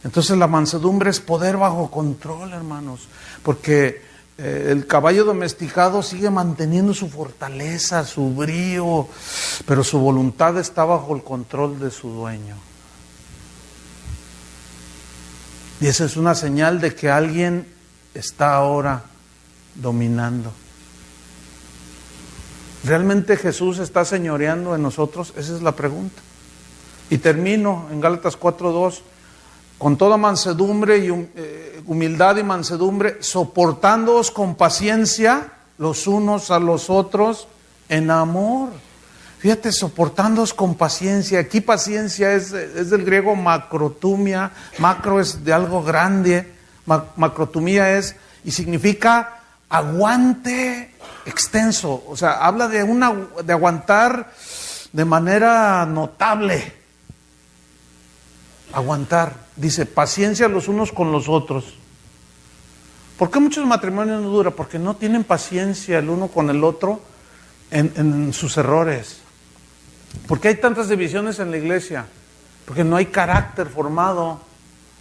Entonces la mansedumbre es poder bajo control, hermanos. Porque el caballo domesticado sigue manteniendo su fortaleza, su brío, pero su voluntad está bajo el control de su dueño. Y esa es una señal de que alguien está ahora dominando. ¿Realmente Jesús está señoreando en nosotros? Esa es la pregunta. Y termino en Gálatas 4:2. Con toda mansedumbre y humildad y mansedumbre, soportándoos con paciencia los unos a los otros en amor. Fíjate, soportándoos con paciencia. Aquí paciencia es del griego macrotumia. Macro es de algo grande. Macrotumia es, y significa aguante extenso. O sea, habla de aguantar de manera notable. Aguantar. Dice, paciencia los unos con los otros. ¿Por qué muchos matrimonios no duran? Porque no tienen paciencia el uno con el otro en sus errores. ¿Por qué hay tantas divisiones en la iglesia? Porque no hay carácter formado,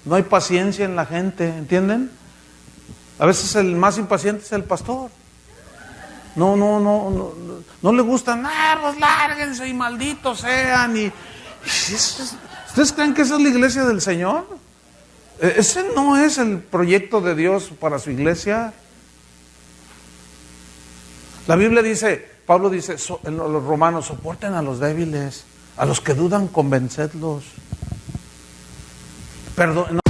no hay paciencia en la gente, ¿entienden? A veces el más impaciente es el pastor. No le gustan, pues lárguense y malditos sean. ¿Ustedes creen que esa es la iglesia del Señor? Ese no es el proyecto de Dios para su iglesia. La Biblia dice, Pablo dice en los romanos, soporten a los débiles, a los que dudan, convencedlos. Perdón.